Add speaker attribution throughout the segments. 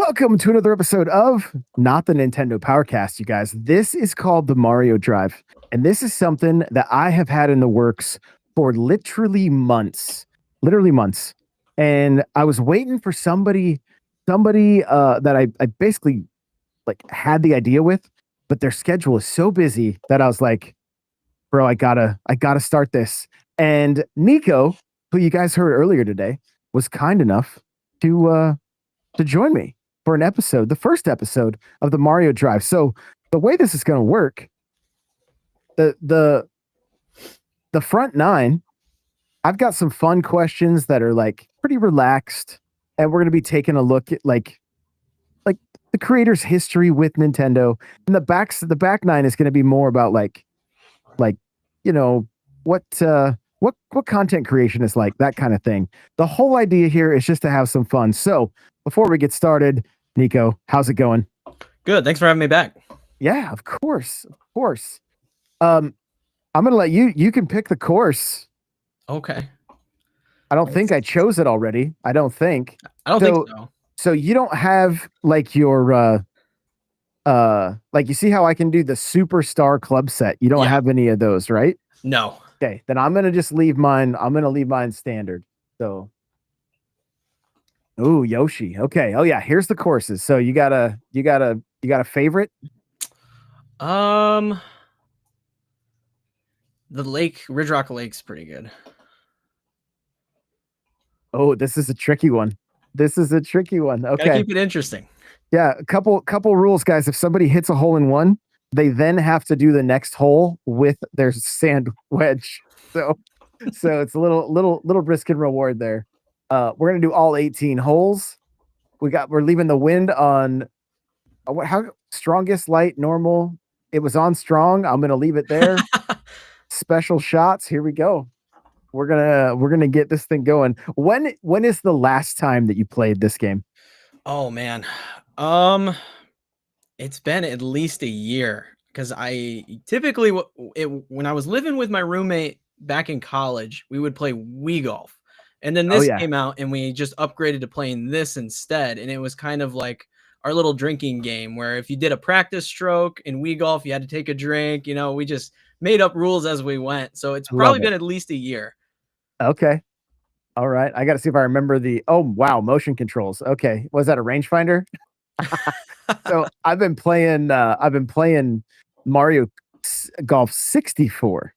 Speaker 1: Welcome to another episode of Not the Nintendo Powercast, you guys. This is called the Mario Drive, and this is something that I have had in the works for literally months. And I was waiting for somebody that I basically like had the idea with, but their schedule is so busy that I was like, bro, I gotta start this. And Kneechoh, who you guys heard earlier today, was kind enough to join me for an episode, the first episode of the Mario Drive. So the way this is going to work, the front nine, I've got some fun questions that are like pretty relaxed, and we're going to be taking a look at like the creator's history with Nintendo. And the back nine is going to be more about like you know what content creation is like, that kind of thing. The whole idea here is just to have some fun. So before we get started, Kneechoh, how's it going?
Speaker 2: Good. Thanks for having me back.
Speaker 1: Yeah, of course, of course. I'm gonna let you can pick the course.
Speaker 2: Okay.
Speaker 1: I don't think I chose it already. I don't think.
Speaker 2: I don't think so.
Speaker 1: So you don't have like your like, you see how I can do the superstar club set. You don't
Speaker 2: Yeah.
Speaker 1: have any of those, right?
Speaker 2: No.
Speaker 1: Okay, then I'm gonna just leave mine. I'm gonna leave mine standard. So, oh, Yoshi. Okay. Oh yeah, here's the courses. So you got a favorite?
Speaker 2: The Ridge Rock Lake's pretty good.
Speaker 1: Oh, this is a tricky one.
Speaker 2: Gotta
Speaker 1: Okay.
Speaker 2: keep it interesting.
Speaker 1: Yeah, a couple rules, guys. If somebody hits a hole in one, they then have to do the next hole with their sand wedge. So it's a little risk and reward there. We're gonna do all 18 holes. We're leaving the wind on how strongest, light, normal. It was on strong. I'm gonna leave it there. Special shots. Here we go. We're gonna get this thing going. When is the last time that you played this game?
Speaker 2: Oh man. It's been at least a year because I typically when I was living with my roommate back in college, we would play Wii Golf. And then
Speaker 1: Oh
Speaker 2: this
Speaker 1: yeah.
Speaker 2: came out and we just upgraded to playing this instead. And it was kind of like our little drinking game where if you did a practice stroke in Wii Golf, you had to take a drink. We just made up rules as we went. So it's
Speaker 1: I love
Speaker 2: probably
Speaker 1: it.
Speaker 2: been at least a year.
Speaker 1: Okay. All right. I got to see if I remember oh wow, motion controls. Okay. Was that a rangefinder? So I've been playing Mario Golf 64.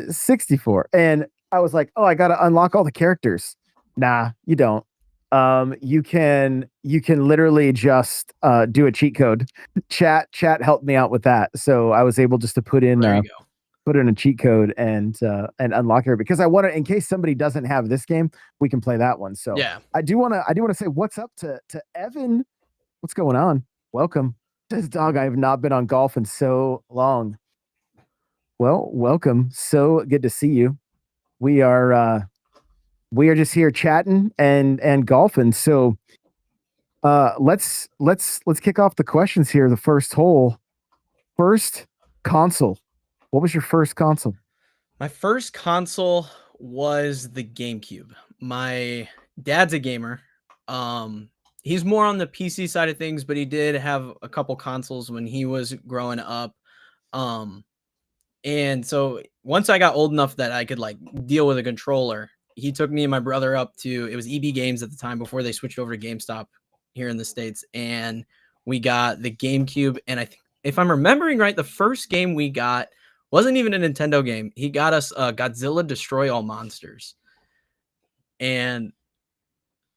Speaker 1: 64. And I was like, "Oh, I got to unlock all the characters." Nah, you don't. You can literally just do a cheat code. Chat helped me out with that. So I was able just to
Speaker 2: There you go.
Speaker 1: put in a cheat code and unlock her, because I want to, in case somebody doesn't have this game, we can play that one. So
Speaker 2: Yeah.
Speaker 1: I do want to say what's up to Evan. What's going on? Welcome. This dog, I have not been on golf in so long. Well, welcome. So good to see you. We are just here chatting and golfing. So let's kick off the questions here. The first hole. First console. What was your first console?
Speaker 2: My first console was the GameCube. My dad's a gamer. He's more on the PC side of things, but he did have a couple consoles when he was growing up. And so once I got old enough that I could like deal with a controller, he took me and my brother up to, it was EB Games at the time before they switched over to GameStop here in the States. And we got the GameCube. And I think, if I'm remembering right, the first game we got wasn't even a Nintendo game. He got us Godzilla Destroy All Monsters. And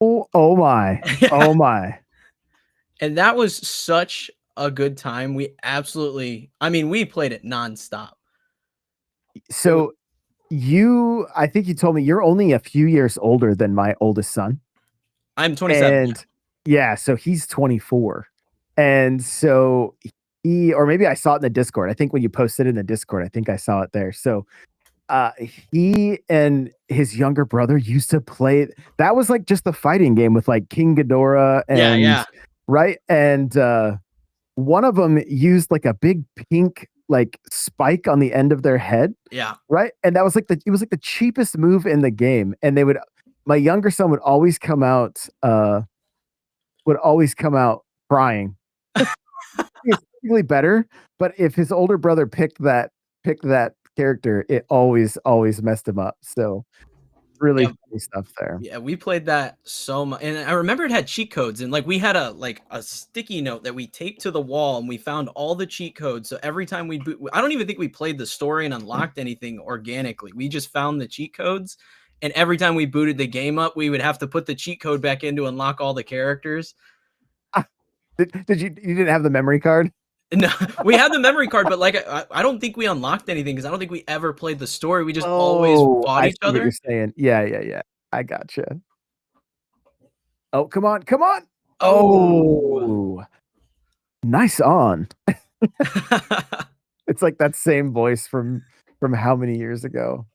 Speaker 1: Oh my. Oh my.
Speaker 2: and that was such a good time. We played it nonstop.
Speaker 1: So I think you told me you're only a few years older than my oldest son.
Speaker 2: I'm 27.
Speaker 1: And yeah, so he's 24. And so or maybe I saw it in the Discord. I think when you posted it in the Discord, I think I saw it there. So he and his younger brother used to play. That was like just the fighting game with like King Ghidorah and
Speaker 2: Yeah.
Speaker 1: right. And one of them used like a big pink like spike on the end of their head.
Speaker 2: Yeah.
Speaker 1: Right. And that was like it was like the cheapest move in the game. And my younger son would always come out would always come out crying. It's technically better, but if his older brother picked that character, it always messed him up. So really
Speaker 2: Yeah,
Speaker 1: funny stuff there.
Speaker 2: yeah, we played that so much, and I remember it had cheat codes, and like we had a sticky note that we taped to the wall, and we found all the cheat codes. So every time we boot, I don't even think we played the story and unlocked anything organically. We just found the cheat codes, and every time we booted the game up, we would have to put the cheat code back in to unlock all the characters.
Speaker 1: Ah, did you didn't have the memory card?
Speaker 2: No, we had the memory card, but like I don't think we unlocked anything because I don't think we ever played the story. We just always
Speaker 1: Oh,
Speaker 2: fought
Speaker 1: I
Speaker 2: each
Speaker 1: see what you're
Speaker 2: other.
Speaker 1: saying. Yeah. I gotcha. Oh, come on, come on.
Speaker 2: Oh.
Speaker 1: Oh, nice on. It's like that same voice from how many years ago?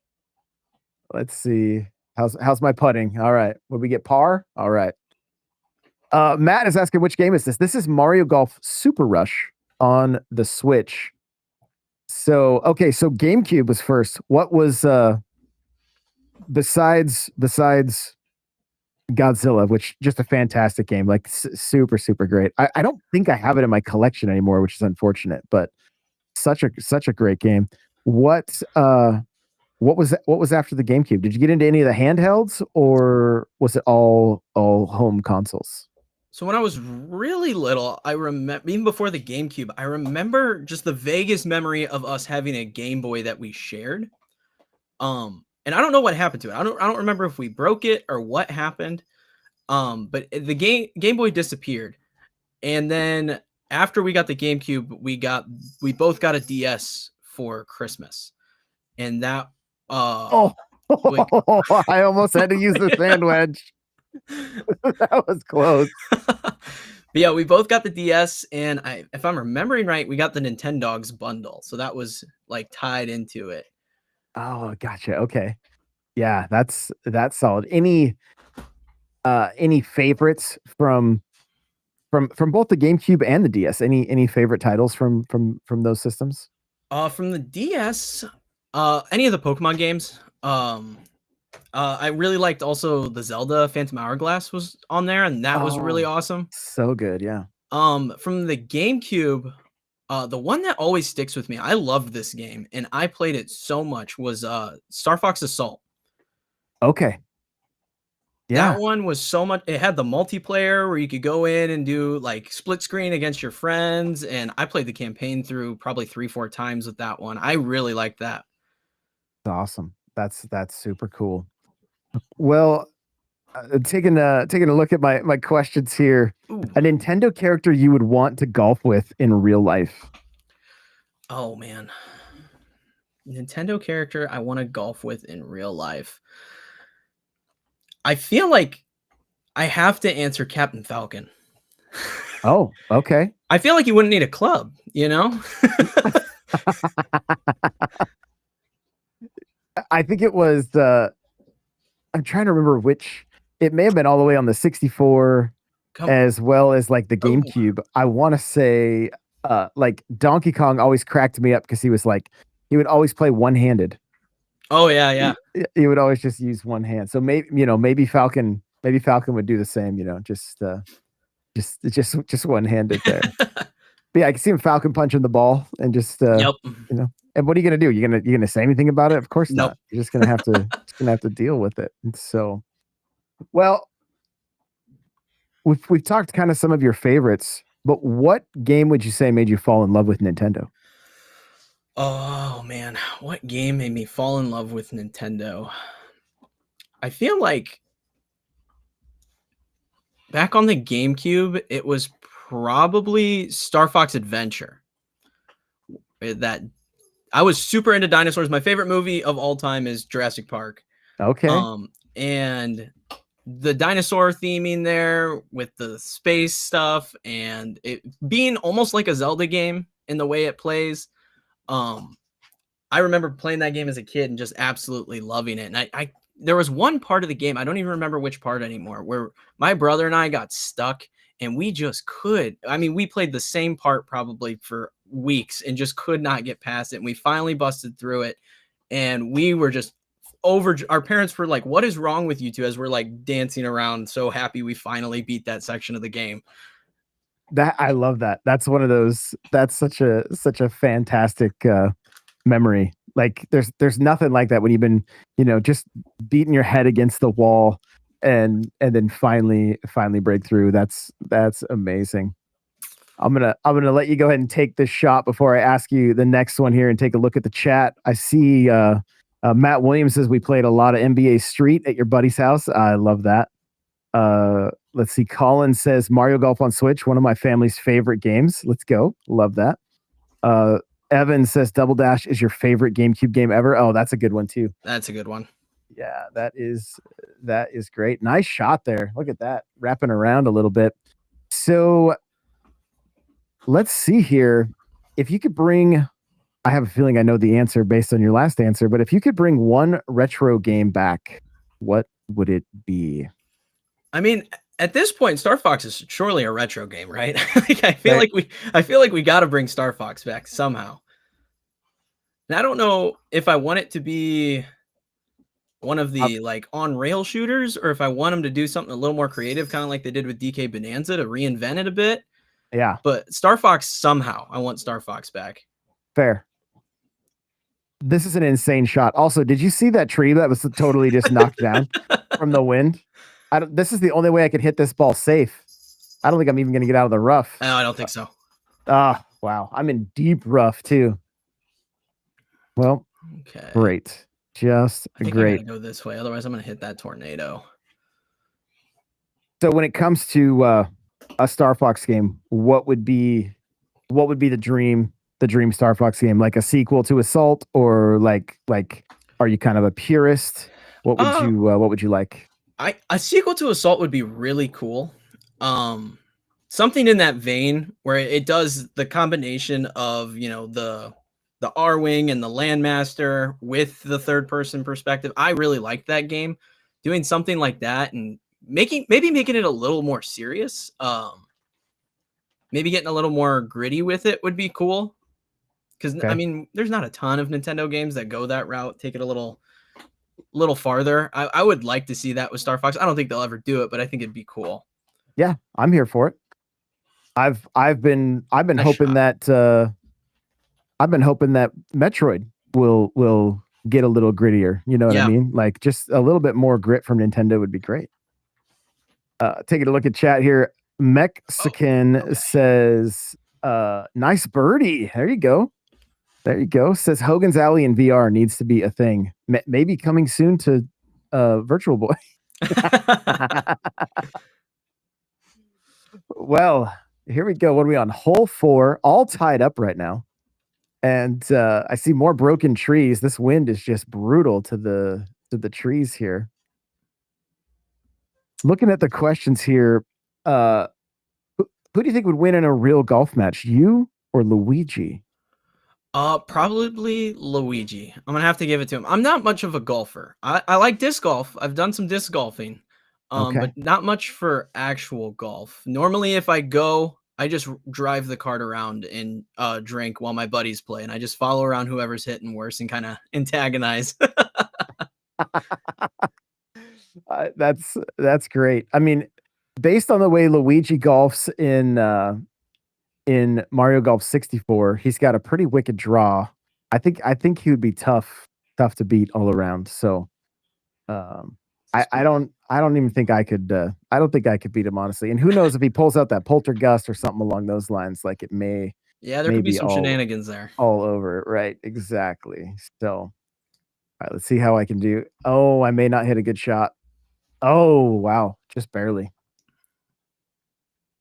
Speaker 1: Let's see. How's my putting? All right. Would we get par? All right. Matt is asking which game is this? This is Mario Golf Super Rush on the Switch. So, okay, so GameCube was first. What was besides Godzilla, which just a fantastic game, like super great. I don't think I have it in my collection anymore, which is unfortunate, but such a great game. What what was after the GameCube? Did you get into any of the handhelds, or was it all home consoles?
Speaker 2: So when I was really little, I remember even before the GameCube, I remember just the vaguest memory of us having a Game Boy that we shared. And I don't know what happened to it. I don't remember if we broke it or what happened. But the Game Boy disappeared. And then after we got the GameCube, we both got a DS for Christmas. And that
Speaker 1: Oh,
Speaker 2: like
Speaker 1: I almost had to use the sand wedge. That was close.
Speaker 2: but yeah, we both got the DS, and if I'm remembering right, we got the Nintendogs bundle. So that was like tied into it.
Speaker 1: Oh, gotcha. Okay. Yeah, that's solid. Any favorites from both the GameCube and the DS? Any favorite titles from those systems?
Speaker 2: From the DS, any of the Pokemon games. I really liked also the Zelda Phantom Hourglass was on there, and that was really
Speaker 1: Oh,
Speaker 2: awesome.
Speaker 1: so good. Yeah.
Speaker 2: From the GameCube, the one that always sticks with me, I loved this game, and I played it so much, was Star Fox Assault.
Speaker 1: Okay.
Speaker 2: That
Speaker 1: Yeah.
Speaker 2: one was so much. It had the multiplayer where you could go in and do like split screen against your friends, and I played the campaign through probably 3, 4 times with that one. I really liked that.
Speaker 1: It's awesome. That's super cool. Well, taking a look at my questions here.
Speaker 2: Ooh.
Speaker 1: A Nintendo character you would want to golf with in real life.
Speaker 2: Oh man. Nintendo character I want to golf with in real life. I feel like I have to answer Captain Falcon.
Speaker 1: Oh, okay.
Speaker 2: I feel like you wouldn't need a club, you know?
Speaker 1: I think it was I'm trying to remember which it may have been all the way on the 64
Speaker 2: Come
Speaker 1: as well as like the
Speaker 2: oh,
Speaker 1: GameCube. I want to say like Donkey Kong always cracked me up because he would always play one-handed.
Speaker 2: oh yeah, yeah.
Speaker 1: He would always just use one hand. So maybe Falcon would do the same, just one-handed there. But yeah, I can see him Falcon punching the ball and
Speaker 2: Yep.
Speaker 1: and what are you gonna do? You're gonna say anything about it? Of course
Speaker 2: Nope.
Speaker 1: not. You're just gonna have to deal with it. And so, well, we've talked kind of some of your favorites, but what game would you say made you fall in love with Nintendo?
Speaker 2: Oh man, what game made me fall in love with Nintendo? I feel like back on the GameCube, it was probably Star Fox Adventure. That I was super into dinosaurs. My favorite movie of all time is Jurassic Park.
Speaker 1: Okay.
Speaker 2: And the dinosaur theming there with the space stuff and it being almost like a Zelda game in the way it plays. I remember playing that game as a kid and just absolutely loving it. And I there was one part of the game, I don't even remember which part anymore, where my brother and I got stuck and we just could. I mean, we played the same part probably for weeks and just could not get past it. And we finally busted through it and we were just our parents were like, what is wrong with you two, as we're like dancing around so happy we finally beat that section of the game.
Speaker 1: That I love that. That's one of those. That's such a fantastic memory. Like there's nothing like that when you've been just beating your head against the wall and then finally break through. That's amazing. I'm gonna let you go ahead and take this shot before I ask you the next one here and take a look at the chat. I see Matt Williams says we played a lot of NBA Street at your buddy's house. I love that. Let's see. Colin says Mario Golf on Switch, one of my family's favorite games. Let's go. Love that. Evan says Double Dash is your favorite GameCube game ever. Oh, that's a good one too.
Speaker 2: That's a good one.
Speaker 1: Yeah, that is great. Nice shot there. Look at that. Wrapping around a little bit. So let's see here. If you could bring, I have a feeling I know the answer based on your last answer, but if you could bring one retro game back, what would it be?
Speaker 2: I mean, at this point, Star Fox is surely a retro game, right? Like, I feel like we got to bring Star Fox back somehow. And I don't know if I want it to be one of the like on rail shooters, or if I want them to do something a little more creative, kind of like they did with DK Bonanza, to reinvent it a bit.
Speaker 1: Yeah.
Speaker 2: But Star Fox somehow, I want Star Fox back.
Speaker 1: Fair. This is an insane shot. Also, did you see that tree that was totally just knocked down from the wind? This is the only way I could hit this ball safe. I don't think I'm even going to get out of the rough.
Speaker 2: No, I don't think so.
Speaker 1: Wow. I'm in deep rough too. Well,
Speaker 2: okay.
Speaker 1: Great. Just great.
Speaker 2: I gotta go this way. Otherwise, I'm going to hit that tornado.
Speaker 1: So when it comes to a Star Fox game, what would be the dream Star Fox game? Like a sequel to Assault, or like are you kind of a purist? What would you like?
Speaker 2: A sequel to Assault would be really cool. Something in that vein where it does the combination of, the R-Wing and the Landmaster with the third person perspective. I really like that game. Doing something like that and maybe making it a little more serious. Maybe getting a little more gritty with it would be cool. Because I mean, there's not a ton of Nintendo games that go that route. Take it a little farther. I would like to see that with Star Fox. I don't think they'll ever do it, but I think it'd be cool.
Speaker 1: Yeah, I'm here for it. I've been hoping that Metroid will get a little grittier. You know what I mean? Like just a little bit more grit from Nintendo would be great. Taking a look at chat here. Mexican says, nice birdie. There you go. Says Hogan's Alley in VR needs to be a thing. Maybe coming soon to Virtual Boy. Well, here we go. What are we on? Hole 4, all tied up right now. And I see more broken trees. This wind is just brutal to the trees here. Looking at the questions here, who do you think would win in a real golf match? You or Luigi?
Speaker 2: Probably Luigi. I'm gonna have to give it to him. I'm not much of a golfer. I like disc golf. I've done some disc golfing, but not much for actual golf. Normally, if I go, I just drive the cart around and drink while my buddies play, and I just follow around whoever's hitting worse and kind of antagonize.
Speaker 1: That's great. I mean, based on the way Luigi golfs in Mario Golf 64, he's got a pretty wicked draw. I think he would be tough to beat all around. So, I don't even think I could. I don't think I could beat him, honestly. And who knows if he pulls out that poltergust or something along those lines? Like it may.
Speaker 2: Yeah, there could be some shenanigans there.
Speaker 1: All over, right? Exactly. So, all right, let's see how I can do. Oh, I may not hit a good shot. Oh, wow, just barely.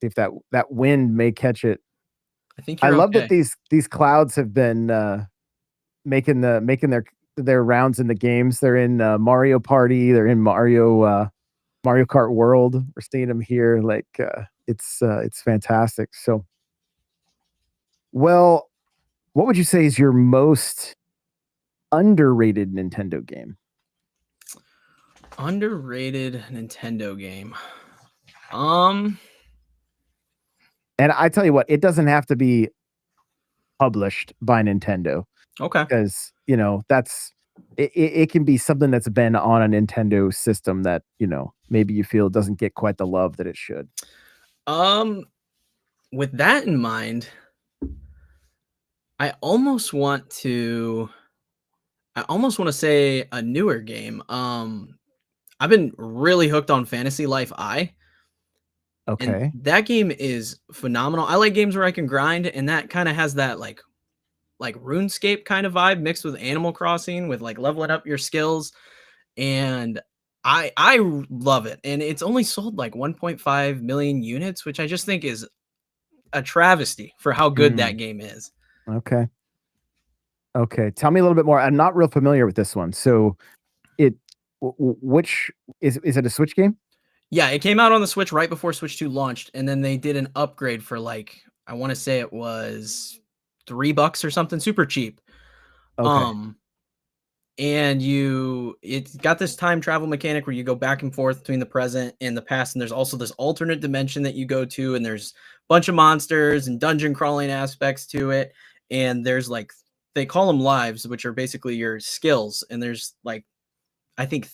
Speaker 1: See if that wind may catch it. I love that these clouds have been making their rounds in the games. They're in Mario Party. They're in Mario Kart World. We're seeing them here. Like it's fantastic. So, well, what would you say is your most underrated Nintendo game?
Speaker 2: Underrated Nintendo game.
Speaker 1: And I tell you what, it doesn't have to be published by Nintendo.
Speaker 2: Okay.
Speaker 1: Because, it can be something that's been on a Nintendo system that, maybe you feel doesn't get quite the love that it should.
Speaker 2: Um, with that in mind, I almost want to I almost want to say a newer game. I've been really hooked on Fantasy Life I, and
Speaker 1: Okay.
Speaker 2: that game is phenomenal. I like games where I can grind, and that kind of has that like RuneScape kind of vibe mixed with Animal Crossing with like leveling up your skills, and I love it. And it's only sold like 1.5 million units, which I just think is a travesty for how good that
Speaker 1: Mm,
Speaker 2: game is.
Speaker 1: okay. Okay. Tell me a little bit more. I'm not real familiar with this one. So it, which is it a Switch game?
Speaker 2: Yeah, it came out on the Switch right before Switch 2 launched, and then they did an upgrade for like I want to say it was $3 or something, super cheap.
Speaker 1: Okay.
Speaker 2: Um, and it's got this time travel mechanic where you go back and forth between the present and the past, and there's also this alternate dimension that you go to, and there's a bunch of monsters and dungeon crawling aspects to it, and there's like they call them lives, which are basically your skills, and there's like I think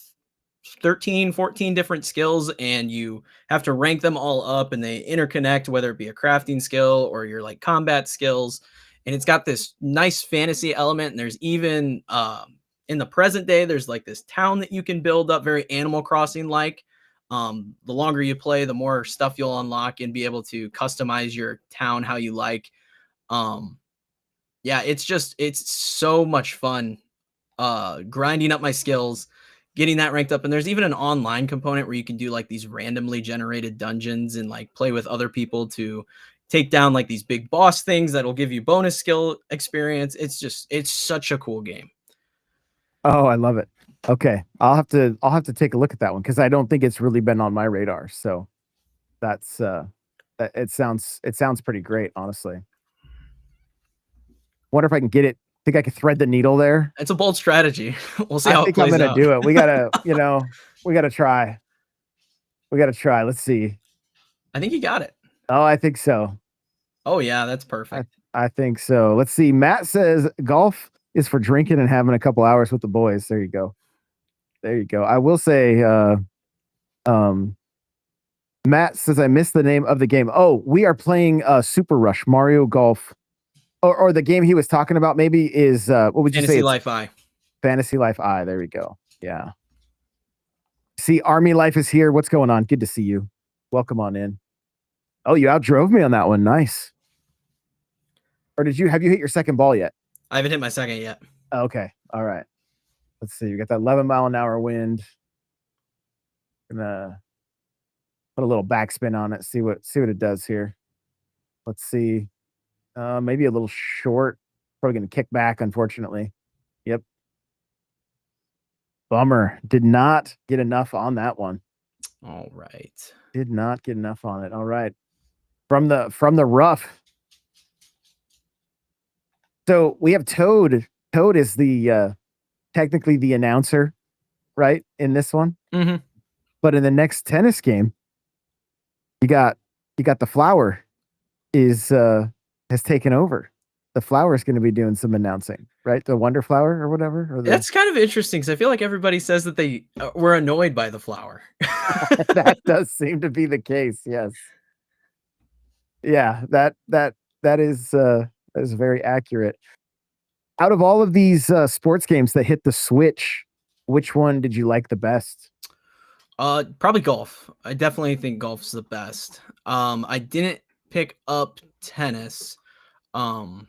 Speaker 2: 13, 14 different skills, and you have to rank them all up, and they interconnect, whether it be a crafting skill or your like combat skills. And it's got this nice fantasy element. And there's even in the present day, there's like this town that you can build up, very Animal Crossing like. The longer you play, the more stuff you'll unlock and be able to customize your town how you like. Um, yeah, it's so much fun grinding up my skills, getting that ranked up. And there's even an online component where you can do like these randomly generated dungeons and like play with other people to take down like these big boss things that'll give you bonus skill experience. It's such a cool game.
Speaker 1: Oh, I love it. Okay. I'll have to take a look at that one because I don't think it's really been on my radar. So that's it sounds pretty great, honestly. Wonder if I can get it. Think I could thread the needle there?
Speaker 2: It's a bold strategy. We'll see
Speaker 1: I
Speaker 2: how it
Speaker 1: think I'm
Speaker 2: plays
Speaker 1: gonna
Speaker 2: out.
Speaker 1: do it. We gotta try. We gotta try. Let's see.
Speaker 2: I think you got it.
Speaker 1: Oh, I think so.
Speaker 2: Oh yeah, that's
Speaker 1: I
Speaker 2: perfect.
Speaker 1: I think so. Let's see. Matt says golf is for drinking and having a couple hours with the boys. There you go. There you go. I will say, um, Matt says I missed the name of the game. Oh, we are playing Super Rush Mario Golf, or the game he was talking about. Maybe is what would you say?
Speaker 2: Fantasy
Speaker 1: It's
Speaker 2: Life I.
Speaker 1: Fantasy Life I. There we go. Yeah. See, Army Life is here. What's going on? Good to see you. Welcome on in. Oh, you outdrove me on that one. Nice. Or have you hit your second ball yet?
Speaker 2: I haven't hit my second yet.
Speaker 1: Okay. All right. Let's see. We got that 11-mile-an-hour wind. Gonna put a little backspin on it. See what it does here. Let's see. Maybe a little short. Probably gonna kick back, unfortunately. Yep. Bummer. Did not get enough on that one.
Speaker 2: All right.
Speaker 1: Did not get enough on it. All right. From the rough. So we have Toad. Toad is the technically the announcer, right? In this one.
Speaker 2: Mm-hmm.
Speaker 1: But in the next tennis game, you got the flower has taken over. The flower is going to be doing some announcing, right? The Wonder Flower or whatever. Or
Speaker 2: That's kind of interesting because I feel like everybody says that they were annoyed by the flower.
Speaker 1: that does seem to be the case. Yes. Yeah. That is very accurate. Out of all of these sports games that hit the Switch, which one did you like the best?
Speaker 2: Probably golf. I definitely think golf's the best. I didn't pick up tennis. Um,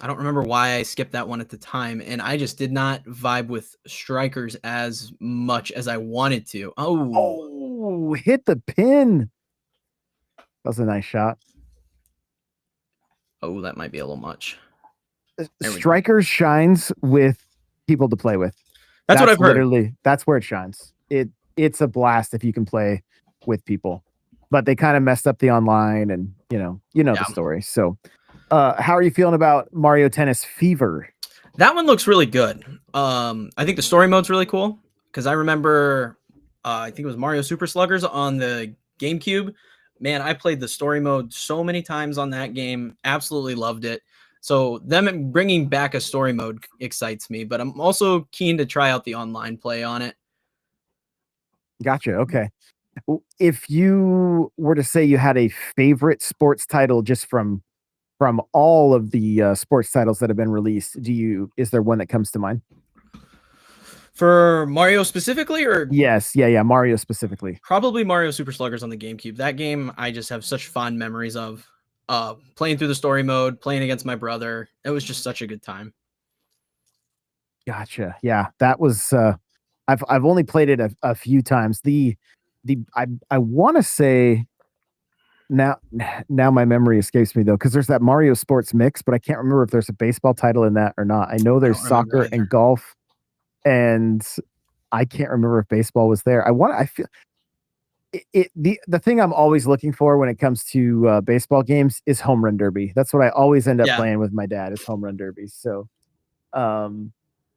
Speaker 2: I don't remember why I skipped that one at the time, and I just did not vibe with strikers as much as I wanted to.
Speaker 1: Oh, hit the pin. That was a nice shot.
Speaker 2: Oh, that might be a little much. There we go.
Speaker 1: Strikers shines with people to play with.
Speaker 2: That's what I've heard.
Speaker 1: Literally, that's where it shines. It's a blast if you can play with people. But they kind of messed up the online, and
Speaker 2: Yeah.
Speaker 1: the story. So, how are you feeling about Mario Tennis Fever?
Speaker 2: That one looks really good. I think the story mode's really cool because I remember, I think it was Mario Super Sluggers on the GameCube. Man, I played the story mode so many times on that game. Absolutely loved it. So them bringing back a story mode excites me, but I'm also keen to try out the online play on it.
Speaker 1: Gotcha. Okay. If you were to say you had a favorite sports title just from all of the sports titles that have been released, is there one that comes to mind?
Speaker 2: For Mario specifically, or
Speaker 1: Yes. Yeah. Mario specifically.
Speaker 2: probably Mario Super Sluggers on the GameCube. That game I just have such fond memories of. Playing through the story mode, playing against my brother. It was just such a good time.
Speaker 1: Gotcha. Yeah, that was. I've only played it a few times. I want to say now now my memory escapes me though, because there's that Mario Sports Mix, but I can't remember if there's a baseball title in that or not. I know
Speaker 2: I
Speaker 1: there's
Speaker 2: don't remember
Speaker 1: soccer
Speaker 2: either.
Speaker 1: and golf, and I can't remember if baseball was there. I feel the thing I'm always looking for when it comes to baseball games is home run derby. That's what I always end up
Speaker 2: Yeah,
Speaker 1: playing with my dad is home run derby. Um,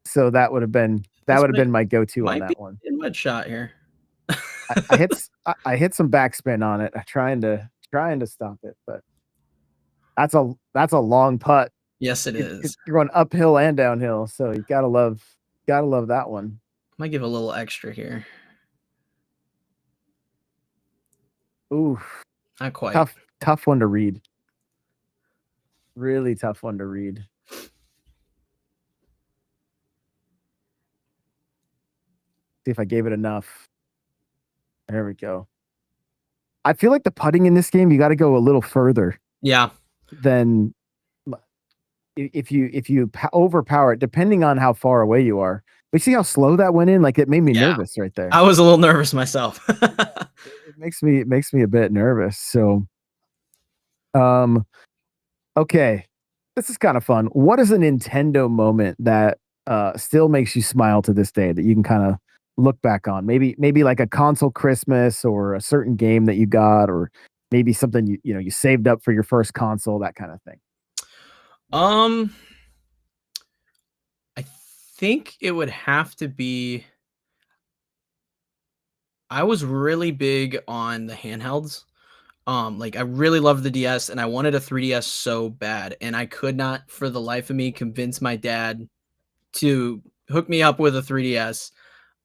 Speaker 1: so that
Speaker 2: this
Speaker 1: would have been my go-to on
Speaker 2: might be
Speaker 1: that one.
Speaker 2: in wet shot here.
Speaker 1: I hit some backspin on it, trying to stop it, but that's a long putt.
Speaker 2: Yes, it is.
Speaker 1: You're going uphill and downhill, so you gotta love that one.
Speaker 2: Might give a little extra here.
Speaker 1: Ooh,
Speaker 2: Not quite.
Speaker 1: tough one to read. Really tough one to read. See if I gave it enough. There we go. I feel like the putting in this game, you got to go a little further
Speaker 2: Yeah.
Speaker 1: than if you overpower it, depending on how far away you are. But see how slow that went in? Like it made me
Speaker 2: Yeah.
Speaker 1: nervous right there.
Speaker 2: I was a little nervous myself.
Speaker 1: It makes me a bit nervous. So, okay, this is kind of fun. What is a Nintendo moment that still makes you smile to this day that you can kind of look back on? Maybe like a console Christmas or a certain game that you got, or maybe something you saved up for your first console, that kind of thing.
Speaker 2: Um, I think it would have to be. I was really big on the handhelds. Like I really loved the DS and I wanted a 3DS so bad, and I could not for the life of me convince my dad to hook me up with a 3DS.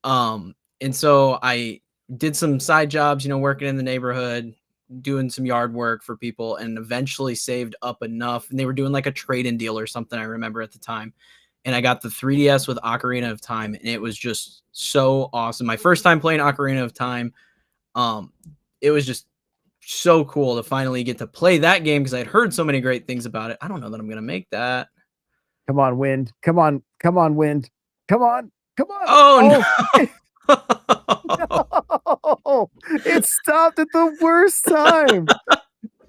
Speaker 2: And so I did some side jobs, working in the neighborhood, doing some yard work for people, and eventually saved up enough. And they were doing like a trade-in deal or something, I remember at the time. And I got the 3DS with Ocarina of Time, and it was just so awesome. My first time playing Ocarina of Time. Um, it was just so cool to finally get to play that game because I'd heard so many great things about it. I don't know that I'm gonna make that.
Speaker 1: Come on, wind. Come on, wind. Come on. Come on.
Speaker 2: Oh
Speaker 1: Oh,
Speaker 2: no.
Speaker 1: no. It stopped at the worst time.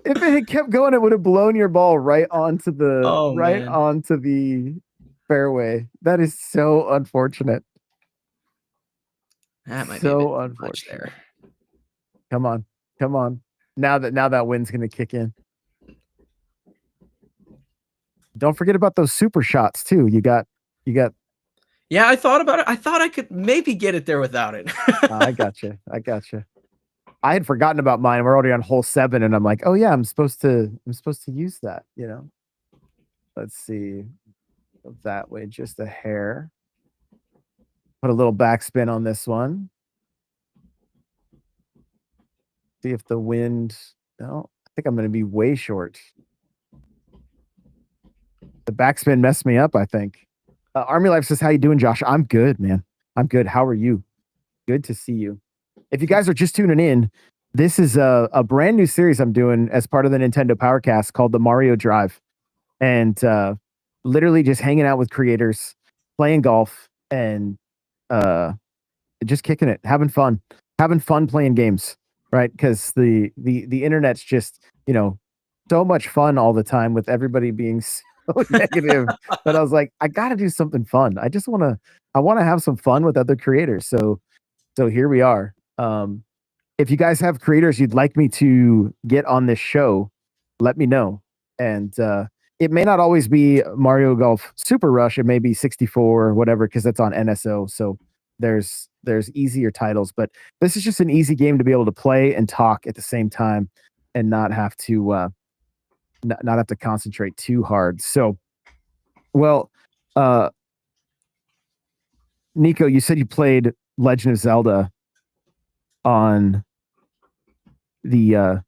Speaker 1: If it had kept going, it would have blown your ball
Speaker 2: Oh
Speaker 1: right
Speaker 2: man.
Speaker 1: onto the fairway. That is so unfortunate.
Speaker 2: That might be a bit
Speaker 1: So
Speaker 2: too much
Speaker 1: unfortunate.
Speaker 2: there.
Speaker 1: Come on. Come on. Now that wind's gonna kick in. Don't forget about those super shots too. You got
Speaker 2: Yeah, I thought about it. I thought I could maybe get it there without it.
Speaker 1: I got you. I got you. I had forgotten about mine. We're already on hole 7 and I'm like, "Oh yeah, I'm supposed to use that, you know." Let's see. That way just a hair. Put a little backspin on this one. See if the wind. No, I think I'm going to be way short. The backspin messed me up, I think. Army Life says, "How you doing, Josh?" I'm good, man. I'm good. How are you? Good to see you. If you guys are just tuning in, this is a brand new series I'm doing as part of the Nintendo Powercast called the Mario Drive, and literally just hanging out with creators, playing golf, and uh, just kicking it, having fun playing games, right? Because the internet's just so much fun all the time with everybody being so negative that I was like, I got to do something fun. I want to have some fun with other creators. So here we are. If you guys have creators you'd like me to get on this show, let me know. And it may not always be Mario Golf Super Rush. It may be 64 or whatever because that's on NSO. So there's easier titles, but this is just an easy game to be able to play and talk at the same time and not have to not have to concentrate too hard. So, well, uh, Kneechoh, you said you played Legend of Zelda on the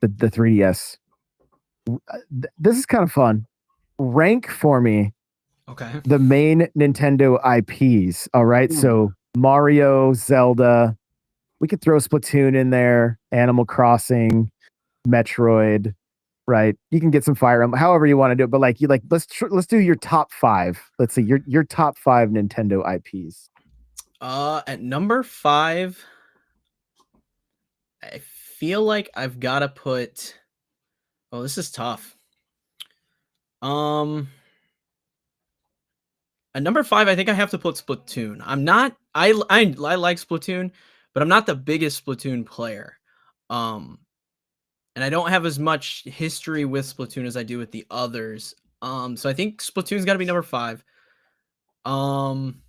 Speaker 1: the 3DS. This is kind of fun. Rank for me
Speaker 2: Okay.
Speaker 1: the main Nintendo IPs. All right,
Speaker 2: Ooh.
Speaker 1: so Mario, Zelda. We could throw Splatoon in there, Animal Crossing, Metroid. Right, you can get some Fire Emblem, however you want to do it. But like, let's do your top five. Let's see your top five Nintendo IPs.
Speaker 2: At number 5, I feel like I've got to put. Oh, this is tough. At number 5, I think I have to put Splatoon. I'm not. I like Splatoon, but I'm not the biggest Splatoon player. And I don't have as much history with Splatoon as I do with the others. So I think Splatoon's got to be number 5. From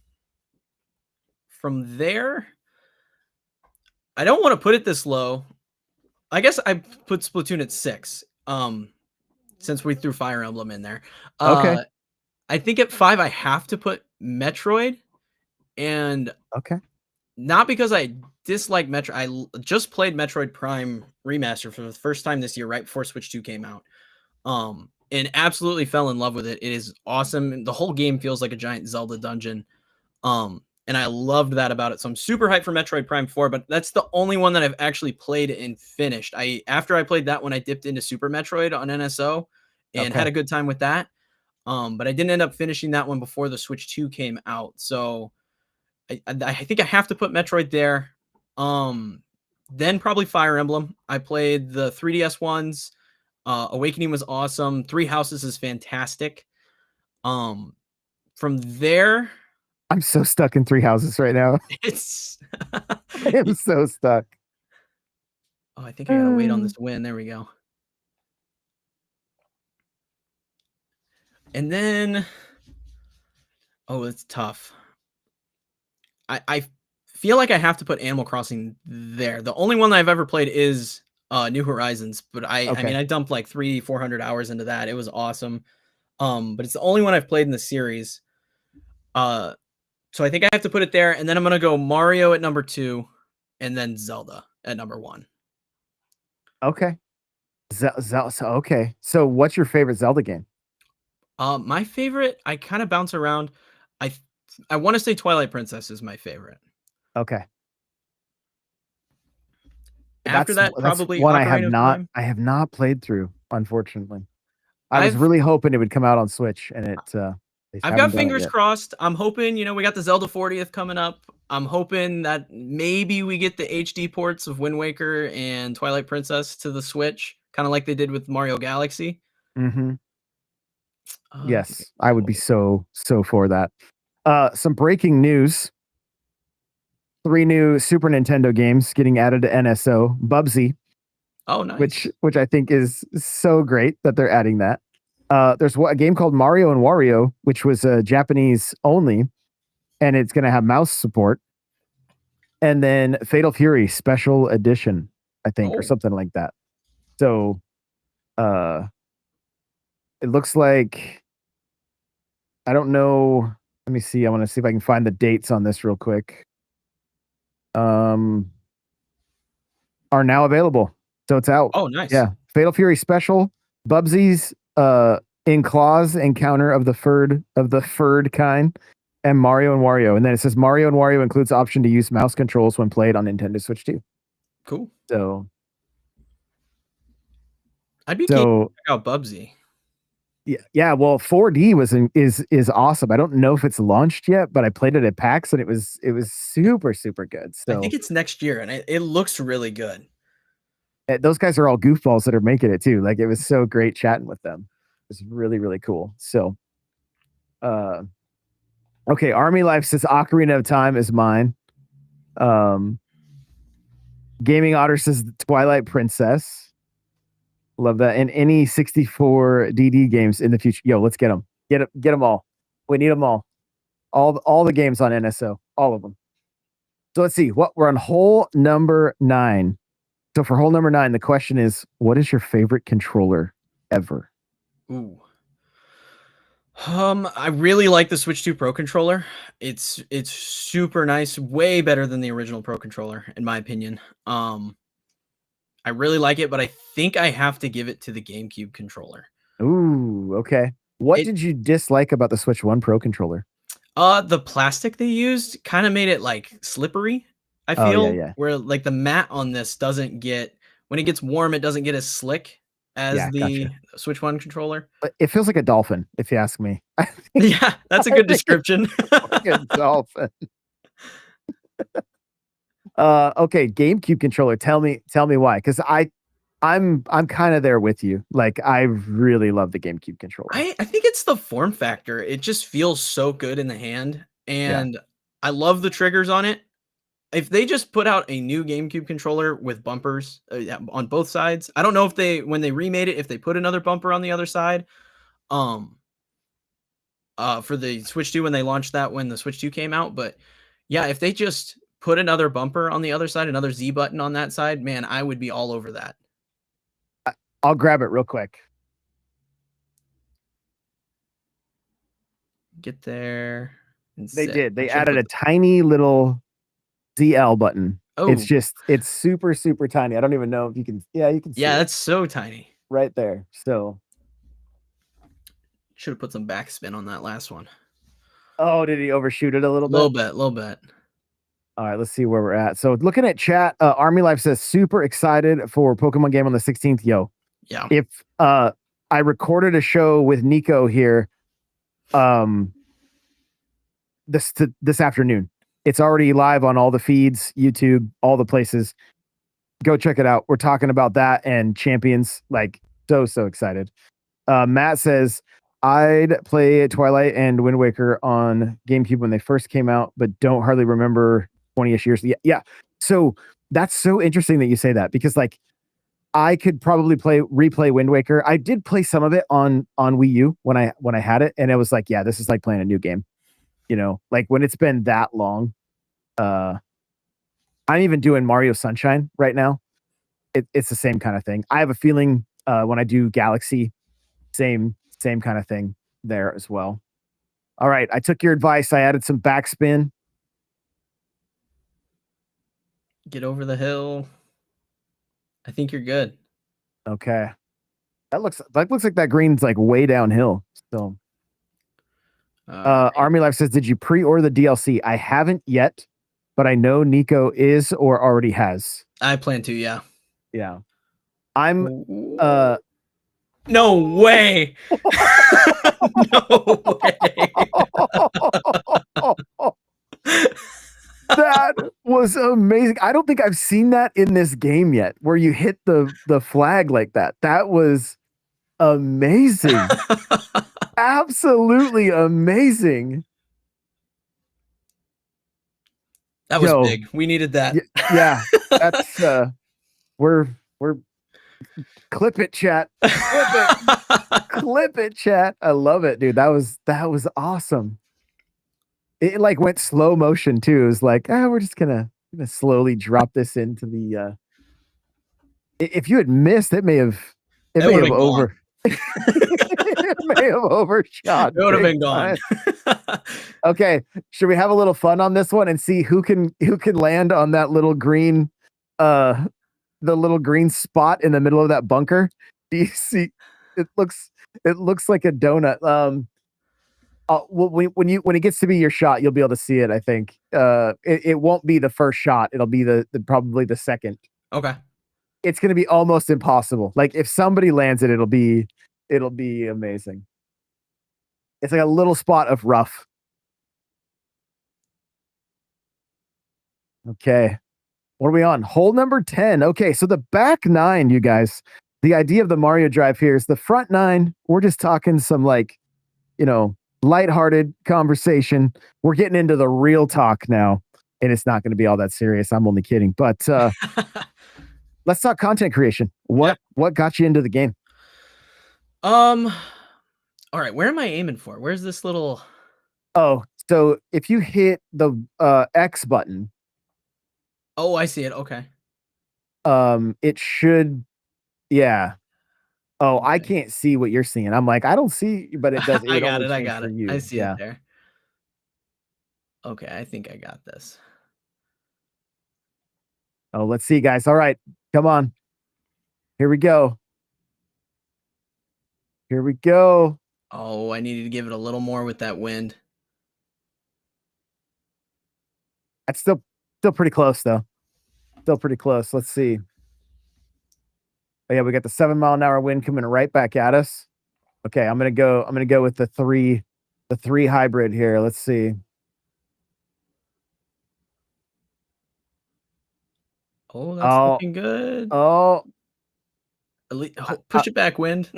Speaker 2: there, I don't want to put it this low. I guess I put Splatoon at 6. Since we threw Fire Emblem in there.
Speaker 1: Okay.
Speaker 2: I think at 5 I have to put Metroid, and
Speaker 1: Okay.
Speaker 2: not because I dislike Metroid. Just played Metroid Prime Remaster for the first time this year, right before Switch 2 came out. And absolutely fell in love with it. It is awesome. The whole game feels like a giant Zelda dungeon. And I loved that about it. So I'm super hyped for Metroid Prime 4, but that's the only one that I've actually played and finished. After I played that one, I dipped into Super Metroid on NSO and had a good time with that. But I didn't end up finishing that one before the Switch 2 came out. So I think I have to put Metroid there. Then probably Fire Emblem. I played the 3DS ones. Awakening was awesome. Three Houses is fantastic. From there,
Speaker 1: I'm so stuck in Three Houses right now.
Speaker 2: it's
Speaker 1: I am so stuck.
Speaker 2: Oh, I think I gotta wait on this win. There we go. And then, oh, it's tough. I feel like I have to put Animal Crossing there. The only one that I've ever played is New Horizons, but I mean I dumped like 400 hours into that. It was awesome. But it's the only one I've played in the series. So I think I have to put it there, and then I'm gonna go Mario at number 2, and then Zelda at number 1.
Speaker 1: Okay. Okay. So what's your favorite Zelda game?
Speaker 2: My favorite, I kind of bounce around. I want to say Twilight Princess is my favorite.
Speaker 1: Okay.
Speaker 2: After that, probably
Speaker 1: one
Speaker 2: Ocarina of Time.
Speaker 1: I have not played through, unfortunately. I was really hoping it would come out on Switch, and
Speaker 2: I've got fingers crossed. I'm hoping, we got the Zelda 40th coming up. I'm hoping that maybe we get the HD ports of Wind Waker and Twilight Princess to the Switch, kind of like they did with Mario Galaxy.
Speaker 1: Mm-hmm. Yes, I would be so for that. Some breaking news. 3 new Super Nintendo games getting added to NSO. Bubsy.
Speaker 2: Oh, nice.
Speaker 1: Which I think is so great that they're adding that. There's a game called Mario and Wario, which was Japanese only, and it's going to have mouse support. And then Fatal Fury Special Edition, I think, or something like that. So, it looks like, I don't know. Let me see. I want to see if I can find the dates on this real quick. Are now available. So it's out.
Speaker 2: Oh, nice.
Speaker 1: Yeah. Fatal Fury Special, Bubsy's in claws encounter of the furred kind, and Mario and Wario. And then it says Mario and Wario includes the option to use mouse controls when played on Nintendo Switch 2.
Speaker 2: Cool.
Speaker 1: So
Speaker 2: I'd be keen to check out Bubsy.
Speaker 1: Yeah. Well, 4D is awesome. I don't know if it's launched yet, but I played it at PAX and it was super good. So
Speaker 2: I think it's next year, and it looks really good.
Speaker 1: Those guys are all goofballs that are making it too. Like, it was so great chatting with them. It was really cool. So, okay. Army Life says Ocarina of Time is mine. Gaming Otter says Twilight Princess. Love that. And any 64 DD games in the future. Yo, let's get them. Get them all. We need them all. All the games on NSO. All of them. So let's see. We're on hole number 9. So for hole number 9, the question is, what is your favorite controller ever?
Speaker 2: Ooh. I really like the Switch 2 Pro controller. It's super nice, way better than the original Pro controller, in my opinion. I really like it, but I think I have to give it to the GameCube controller.
Speaker 1: Ooh, okay. What
Speaker 2: It
Speaker 1: did you dislike about the Switch 1 Pro controller?
Speaker 2: The plastic they used kind of made it like slippery, I
Speaker 1: Oh, yeah,
Speaker 2: feel,
Speaker 1: yeah.
Speaker 2: where like the mat on this doesn't get when it gets warm, it doesn't get as slick as
Speaker 1: Yeah,
Speaker 2: the
Speaker 1: gotcha.
Speaker 2: Switch 1 controller.
Speaker 1: But it feels like a dolphin, if you ask me.
Speaker 2: Yeah, that's a
Speaker 1: I
Speaker 2: good
Speaker 1: think it's
Speaker 2: description.
Speaker 1: like a dolphin. Okay, GameCube controller. Tell me why. Because I'm kind of there with you. Like, I really love the GameCube controller.
Speaker 2: I think it's the form factor. It just feels so good in the hand,
Speaker 1: Yeah.
Speaker 2: and I love the triggers on it. If they just put out a new GameCube controller with bumpers, yeah, on both sides, I don't know if they when they remade it, if they put another bumper on the other side, um, for the Switch 2 when they launched that when the Switch 2 came out, but yeah, if they just put another bumper on the other side, another Z button on that side, man, I would be all over that.
Speaker 1: I'll grab it real quick.
Speaker 2: Get there and
Speaker 1: They
Speaker 2: set.
Speaker 1: did.
Speaker 2: I
Speaker 1: They
Speaker 2: should
Speaker 1: added
Speaker 2: put
Speaker 1: a
Speaker 2: the
Speaker 1: tiny little ZL button.
Speaker 2: Oh,
Speaker 1: It's super, super tiny. I don't even know if you can. Yeah, you can see
Speaker 2: yeah,
Speaker 1: it
Speaker 2: that's so tiny.
Speaker 1: right there. So,
Speaker 2: Should have put some backspin on that last one.
Speaker 1: oh, did he overshoot it a little bit?
Speaker 2: Little bit.
Speaker 1: All right, let's see where we're at. So, looking at chat, Army Life says super excited for Pokemon game on the 16th. Yo,
Speaker 2: Yeah.
Speaker 1: if I recorded a show with Kneechoh here, um, this afternoon. It's already live on all the feeds, YouTube, all the places. Go check it out. We're talking about that and Champions. Like, so excited. Matt says I'd play Twilight and Wind Waker on GameCube when they first came out, but don't hardly remember 20ish years. Yeah. So that's so interesting that you say that, because like I could probably replay Wind Waker. I did play some of it on Wii U when I had it, and it was like, yeah, this is like playing a new game. You know, like when it's been that long. I'm even doing Mario Sunshine right now. It's the same kind of thing. I have a feeling when I do Galaxy, same kind of thing there as well. All right, I took your advice. I added some backspin.
Speaker 2: Get over the hill. I think you're good.
Speaker 1: Okay, that looks like that green's like way downhill. So,
Speaker 2: Right.
Speaker 1: Army Life says, did you pre-order the DLC? I haven't yet, but I know Kneechoh is or already has.
Speaker 2: I plan to, yeah.
Speaker 1: Yeah, I'm.
Speaker 2: No way. No way.
Speaker 1: That was amazing. I don't think I've seen that in this game yet, where you hit the flag like that. That was amazing. Absolutely amazing.
Speaker 2: That was big. We needed that.
Speaker 1: Yeah. That's we're clip it, chat. Clip it, chat. I love it, dude. That was awesome. It like went slow motion too. It was like, we're just gonna slowly drop this into the if you had missed, it may have over it may have overshot.
Speaker 2: It would have been gone.
Speaker 1: Okay, should we have a little fun on this one and see who can land on that little green the little green spot in the middle of that bunker? Do you see? It looks like a donut. When it gets to be your shot, you'll be able to see it. I think it won't be the first shot. It'll be the probably the second.
Speaker 2: Okay.
Speaker 1: It's going to be almost impossible. Like if somebody lands it, it'll be amazing. It's like a little spot of rough. Okay. What are we on? Hole number 10. Okay, so the back 9, you guys. The idea of the Mario Drive here is the front 9. We're just talking some like, lighthearted conversation. We're getting into the real talk now, and it's not going to be all that serious. I'm only kidding. But let's talk content creation. What got you into the game?
Speaker 2: All right, where am I aiming for? Where's this little
Speaker 1: Oh, so if you hit the X button.
Speaker 2: Oh, I see it. Okay.
Speaker 1: It should, yeah. Oh, I
Speaker 2: Okay.
Speaker 1: can't see what you're seeing. I'm like, I don't see, but it does. It
Speaker 2: I
Speaker 1: would
Speaker 2: got
Speaker 1: only
Speaker 2: it. I
Speaker 1: change
Speaker 2: got
Speaker 1: for
Speaker 2: it. I
Speaker 1: you.
Speaker 2: see it
Speaker 1: Yeah.
Speaker 2: there. Okay, I think I got this.
Speaker 1: Oh, let's see, guys. All right, come on. Here we go. Here we go.
Speaker 2: Oh, I needed to give it a little more with that wind.
Speaker 1: That's still pretty close though. Still pretty close. Let's see. Oh, yeah, we got the 7-mile-an-hour wind coming right back at us. Okay, I'm gonna go with the three hybrid here. Let's see.
Speaker 2: Oh, that's
Speaker 1: Oh,
Speaker 2: looking good.
Speaker 1: oh,
Speaker 2: Push it back, wind.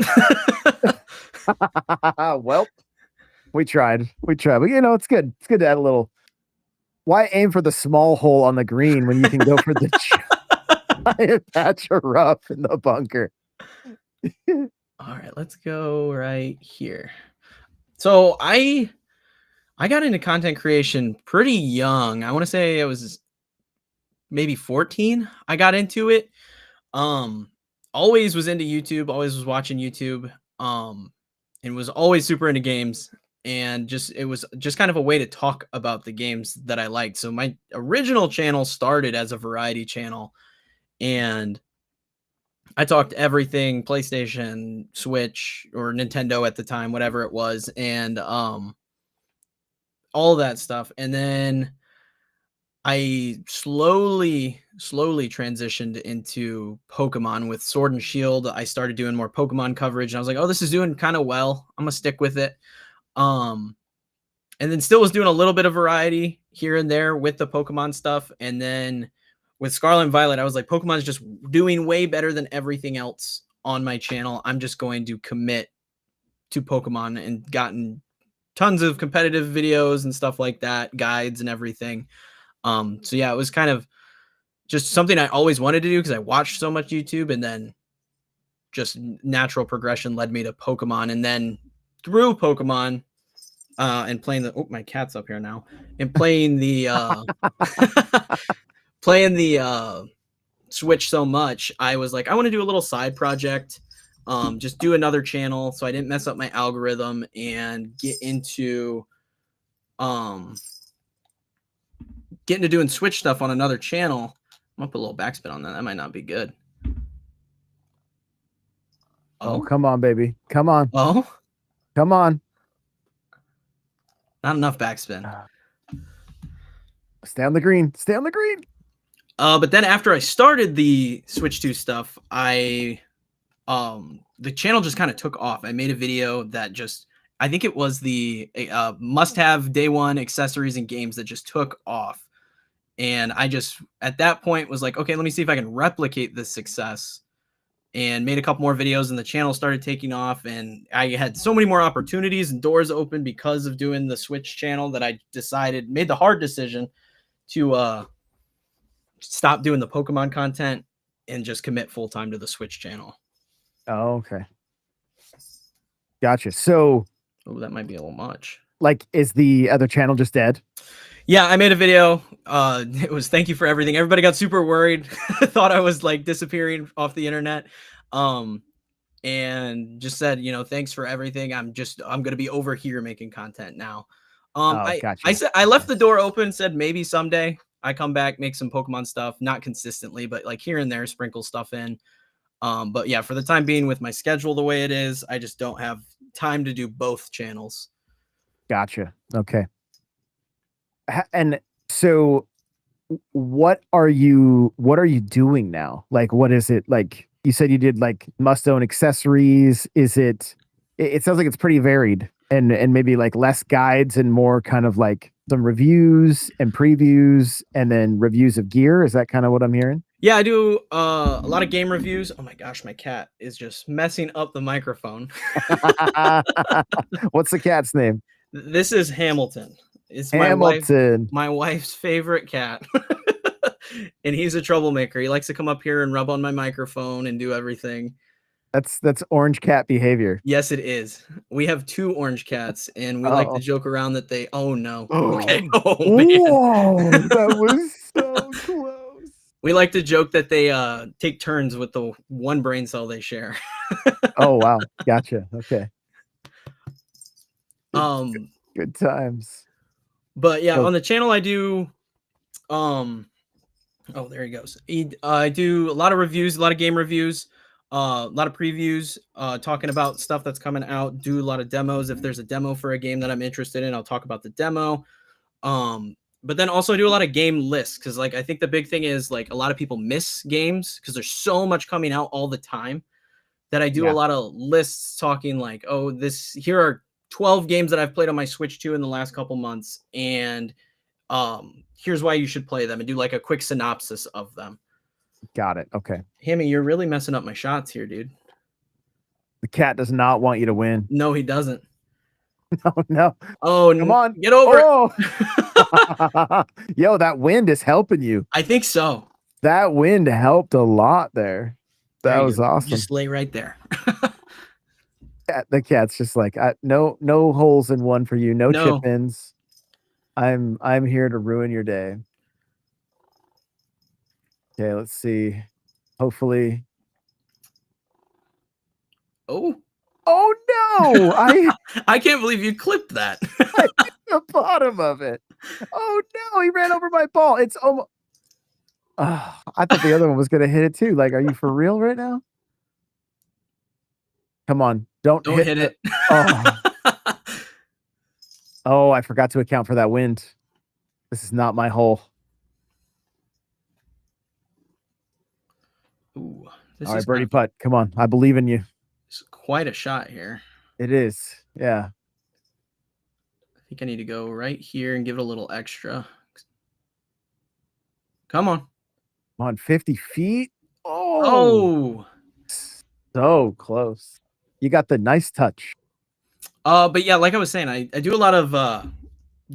Speaker 1: well, we tried. We tried. But you know, it's good. It's good to add a little. Why aim for the small hole on the green when you can go for the giant patch of rough in the bunker?
Speaker 2: All right, let's go right here. So I got into content creation pretty young. I want to say I was maybe 14. I got into it. Um Always was into YouTube, always was watching YouTube. And was always super into games, and just it was just kind of a way to talk about the games that I liked. So my original channel started as a variety channel, and I talked everything PlayStation, Switch, or Nintendo at the time, whatever it was, and all that stuff. And then I slowly transitioned into Pokemon with Sword and Shield. I started doing more Pokemon coverage, and I was like, "Oh, this is doing kind of well. I'm gonna stick with it." Um, and then still was doing a little bit of variety here and there with the Pokemon stuff. And then with Scarlet and Violet, I was like, Pokemon's just doing way better than everything else on my channel. I'm just going to commit to Pokemon, and gotten tons of competitive videos and stuff like that, guides and everything. So yeah, it was kind of just something I always wanted to do because I watched so much YouTube, and then just natural progression led me to Pokemon. And then through Pokemon, and playing the, oh, my cat's up here now, and playing the playing the Switch so much, I was like, I want to do a little side project, just do another channel so I didn't mess up my algorithm, and um get into doing Switch stuff on another channel. I'm gonna put a little backspin on that. That might not be good.
Speaker 1: Oh,
Speaker 2: Oh,
Speaker 1: come on, baby. Come on.
Speaker 2: oh,
Speaker 1: Come on.
Speaker 2: not enough backspin.
Speaker 1: Stay on the green. Stay on the green.
Speaker 2: But then after I started the Switch 2 stuff, the channel just kind of took off. I made a video that just, I think it was the must have day one accessories and games that just took off. And I just at that point was like, okay, let me see if I can replicate this success, and made a couple more videos, and the channel started taking off, and I had so many more opportunities and doors open because of doing the Switch channel, that I made the hard decision to stop doing the Pokemon content and just commit full time to the Switch channel.
Speaker 1: Oh, okay. Gotcha. So,
Speaker 2: Oh, that might be a little much.
Speaker 1: like, is the other channel just dead?
Speaker 2: Yeah, I made a video. It was thank you for everything. Everybody got super worried, thought I was like disappearing off the internet. And just said, thanks for everything. I'm gonna be over here making content now.
Speaker 1: Oh,
Speaker 2: I
Speaker 1: gotcha.
Speaker 2: said I left the door open, said maybe someday I come back, make some Pokemon stuff, not consistently, but like here and there, sprinkle stuff in. But yeah, for the time being, with my schedule the way it is, I just don't have time to do both channels.
Speaker 1: Gotcha. Okay. And so what are you doing now? Like, what is it? Like, you said you did like must own accessories. It sounds like it's pretty varied, and maybe like less guides and more kind of like some reviews and previews and then reviews of gear. Is that kind of what I'm hearing?
Speaker 2: Yeah, I do a lot of game reviews. Oh my gosh, my cat is just messing up the microphone.
Speaker 1: What's the cat's name?
Speaker 2: This is Hamilton. It's
Speaker 1: Hamilton.
Speaker 2: my wife's favorite cat. And he's a troublemaker. He likes to come up here and rub on my microphone and do everything.
Speaker 1: That's orange cat behavior.
Speaker 2: Yes, it is. We have two orange cats, and we like to
Speaker 1: Oh.
Speaker 2: joke around that they, oh no.
Speaker 1: Oh.
Speaker 2: Okay. Oh man.
Speaker 1: Whoa, that was so close.
Speaker 2: We like to joke that they take turns with the one brain cell they share.
Speaker 1: Oh wow, gotcha. Okay,
Speaker 2: um,
Speaker 1: good times.
Speaker 2: but yeah,
Speaker 1: Oh,
Speaker 2: on the channel I do oh, there he goes. I do a lot of reviews, a lot of game reviews, a lot of previews, talking about stuff that's coming out. Do a lot of demos. If there's a demo for a game that I'm interested in, I'll talk about the demo. But then also do a lot of game lists because, like, I think the big thing is like a lot of people miss games because there's so much coming out all the time that I do a
Speaker 1: yeah,
Speaker 2: lot of lists talking like, oh, here are 12 games that I've played on my Switch 2 in the last couple months, and here's why you should play them, and do like a quick synopsis of them.
Speaker 1: got it. Okay.
Speaker 2: Hammy, you're really messing up my shots here, dude.
Speaker 1: The cat does not want you to win.
Speaker 2: No, he doesn't.
Speaker 1: No, no.
Speaker 2: Oh,
Speaker 1: Come on.
Speaker 2: get over
Speaker 1: it. Yo, that wind is helping you.
Speaker 2: I think so.
Speaker 1: That wind helped a lot there. That was awesome.
Speaker 2: Just lay right there.
Speaker 1: The cat's just like, no holes in one for you. No
Speaker 2: No.
Speaker 1: chip ins. I'm here to ruin your day. Okay, let's see. Hopefully.
Speaker 2: Oh
Speaker 1: no!
Speaker 2: I can't believe you clipped that.
Speaker 1: I hit the bottom of it. Oh no! He ran over my ball. It's almost. I thought the other one was gonna hit it too. Like, are you for real right now? Come on! Don't
Speaker 2: hit it.
Speaker 1: Oh, I forgot to account for that wind. This is not my hole.
Speaker 2: Ooh,
Speaker 1: all right, birdie putt. Come on, I believe in you.
Speaker 2: It's quite a shot here.
Speaker 1: It is. Yeah.
Speaker 2: I think I need to go right here and give it a little extra. Come on.
Speaker 1: Come on, 50 feet. Oh, so close. You got the nice touch.
Speaker 2: But yeah, like I was saying, I do a lot of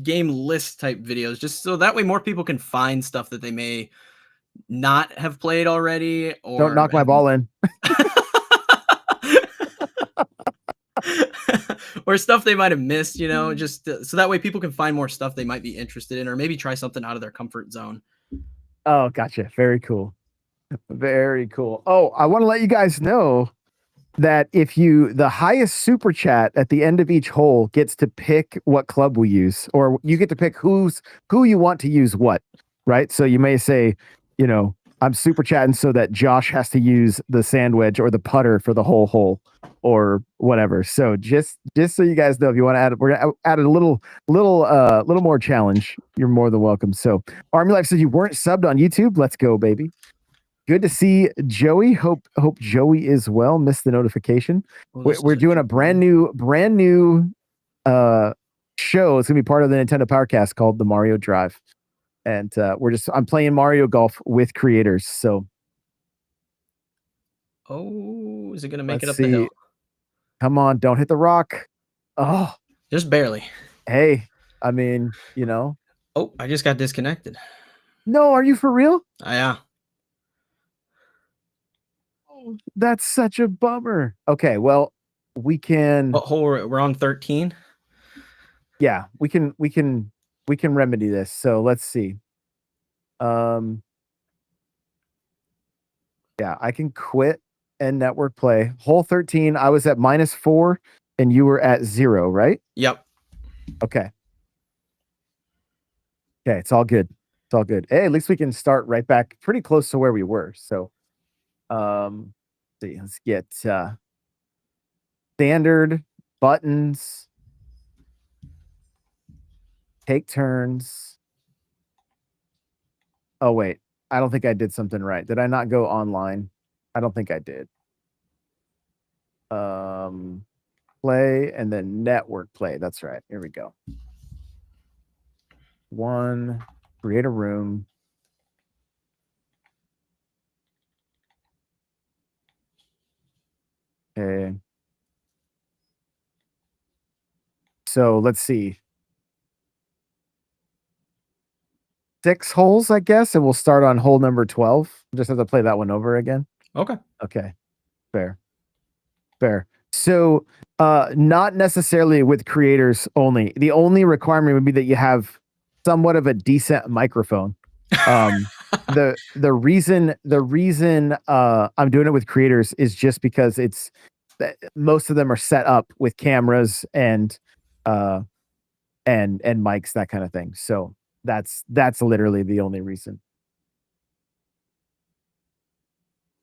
Speaker 2: game list type videos just so that way more people can find stuff that they may not have played already. Or
Speaker 1: don't knock my ball in.
Speaker 2: Or stuff they might have missed, you know, just so that way people can find more stuff they might be interested in, or maybe try something out of their comfort zone.
Speaker 1: Oh, gotcha. Very cool. Very cool. Oh, I want to let you guys know that the highest super chat at the end of each hole gets to pick what club we use, or you get to pick who you want to use what, right? So you may say, you know, I'm super chatting so that Josh has to use the sand wedge or the putter for the whole hole or whatever. So just so you guys know, if you want to add, we're gonna add a little more challenge. You're more than welcome. So Army Life said you weren't subbed on YouTube. Let's go, baby. Good to see Joey. Hope Joey is well. Missed the notification. We're doing a brand new show. It's gonna be part of the Nintendo Powercast called the Mario Drive. And I'm playing Mario Golf with creators. So,
Speaker 2: is it gonna make it up the hill?
Speaker 1: Come on, don't hit the rock. Oh,
Speaker 2: just barely.
Speaker 1: Hey, I mean, you know.
Speaker 2: Oh, I just got disconnected.
Speaker 1: No, are you for real?
Speaker 2: Yeah.
Speaker 1: Oh, that's such a bummer. Okay, well, we can.
Speaker 2: What hole we're on 13?
Speaker 1: Yeah, we can remedy this. So let's see. Yeah, I can quit and network play. Hole 13, I was at -4 and you were at 0, right?
Speaker 2: Yep.
Speaker 1: Okay. Okay, it's all good. It's all good. Hey, at least we can start right back pretty close to where we were. So let's get standard buttons. Take turns. Oh, wait. I don't think I did something right. Did I not go online? I don't think I did. Play and then network play. That's right. Here we go. 1, create a room. Okay. So let's see. 6 holes, I guess, and we'll start on hole number 12. Just have to play that one over again.
Speaker 2: Okay.
Speaker 1: Okay. Fair. So not necessarily with creators only. The only requirement would be that you have somewhat of a decent microphone. the reason I'm doing it with creators is just because it's most of them are set up with cameras uh and mics, that kind of thing. So that's literally the only reason.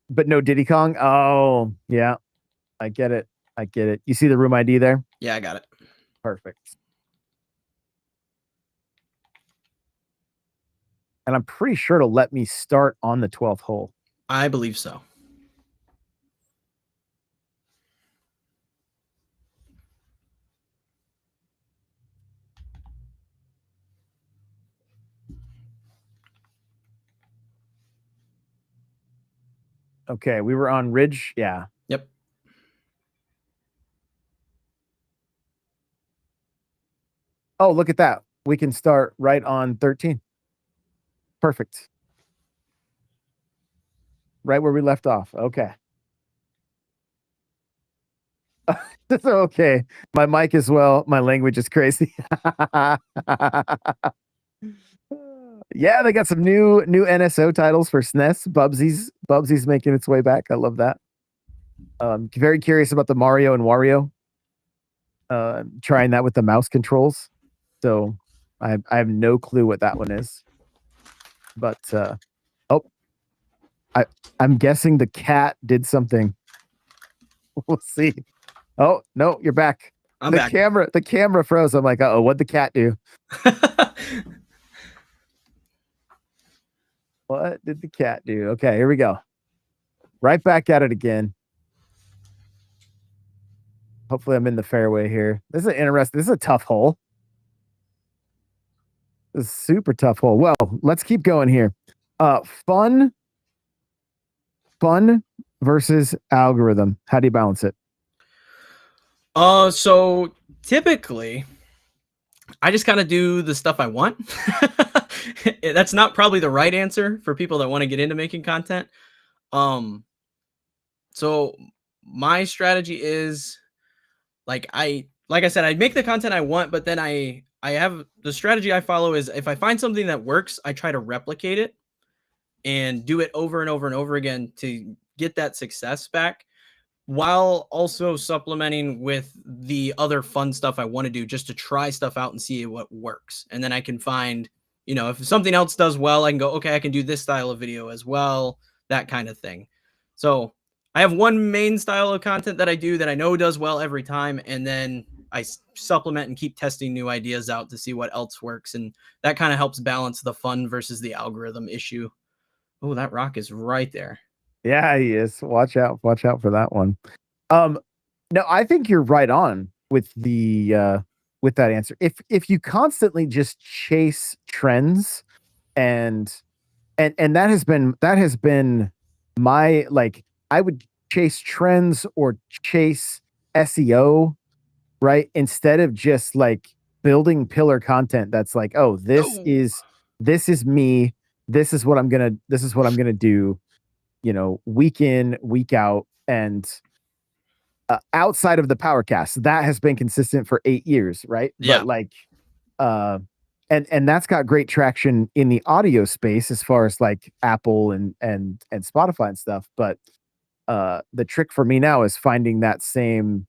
Speaker 1: But no Diddy Kong. Oh yeah, I get it. I get it. You see the room ID there?
Speaker 2: Yeah, I got it.
Speaker 1: Perfect. And I'm pretty sure it'll let me start on the 12th hole.
Speaker 2: I believe so.
Speaker 1: Okay, we were on Ridge. Yeah.
Speaker 2: Yep.
Speaker 1: Oh, look at that. We can start right on 13. Perfect. Right where we left off. Okay. That's okay. My mic as well. My language is crazy. Yeah, they got some new NSO titles for SNES. Bubsy's making its way back. I love that. Very curious about the Mario and Wario. Trying that with the mouse controls. So I have no clue what that one is. But oh, I'm guessing the cat did something. We'll see. Oh no, you're back.
Speaker 2: I'm back.
Speaker 1: The camera froze. I'm like, oh, what'd the cat do? What did the cat do? Okay, here we go. Right back at it again. Hopefully I'm in the fairway here. This is interesting. This is a tough hole. This is a super tough hole. Well, let's keep going here. Fun versus algorithm. How do you balance it?
Speaker 2: So typically I just kind of do the stuff I want. That's not probably the right answer for people that want to get into making content. So my strategy is like I said, I make the content I want, but then I have the strategy I follow is if I find something that works, I try to replicate it and do it over and over and over again to get that success back, while also supplementing with the other fun stuff I want to do just to try stuff out and see what works. And then I can find, if something else does well, I can go, okay, I can do this style of video as well, that kind of thing. So I have one main style of content that I do that I know does well every time. And then I supplement and keep testing new ideas out to see what else works. And that kind of helps balance the fun versus the algorithm issue. Oh, that rock is right there.
Speaker 1: Yeah, he is. Watch out for that one. No, I think you're right on with the with that answer. If you constantly just chase trends and that has been my, like, I would chase trends or chase SEO, right? Instead of just like building pillar content that's like, oh, this is me. This is what I'm gonna do, week in, week out. And outside of the Powercast, that has been consistent for 8 years, right?
Speaker 2: Yeah.
Speaker 1: But like, and that's got great traction in the audio space as far as like Apple and Spotify and stuff. But the trick for me now is finding that same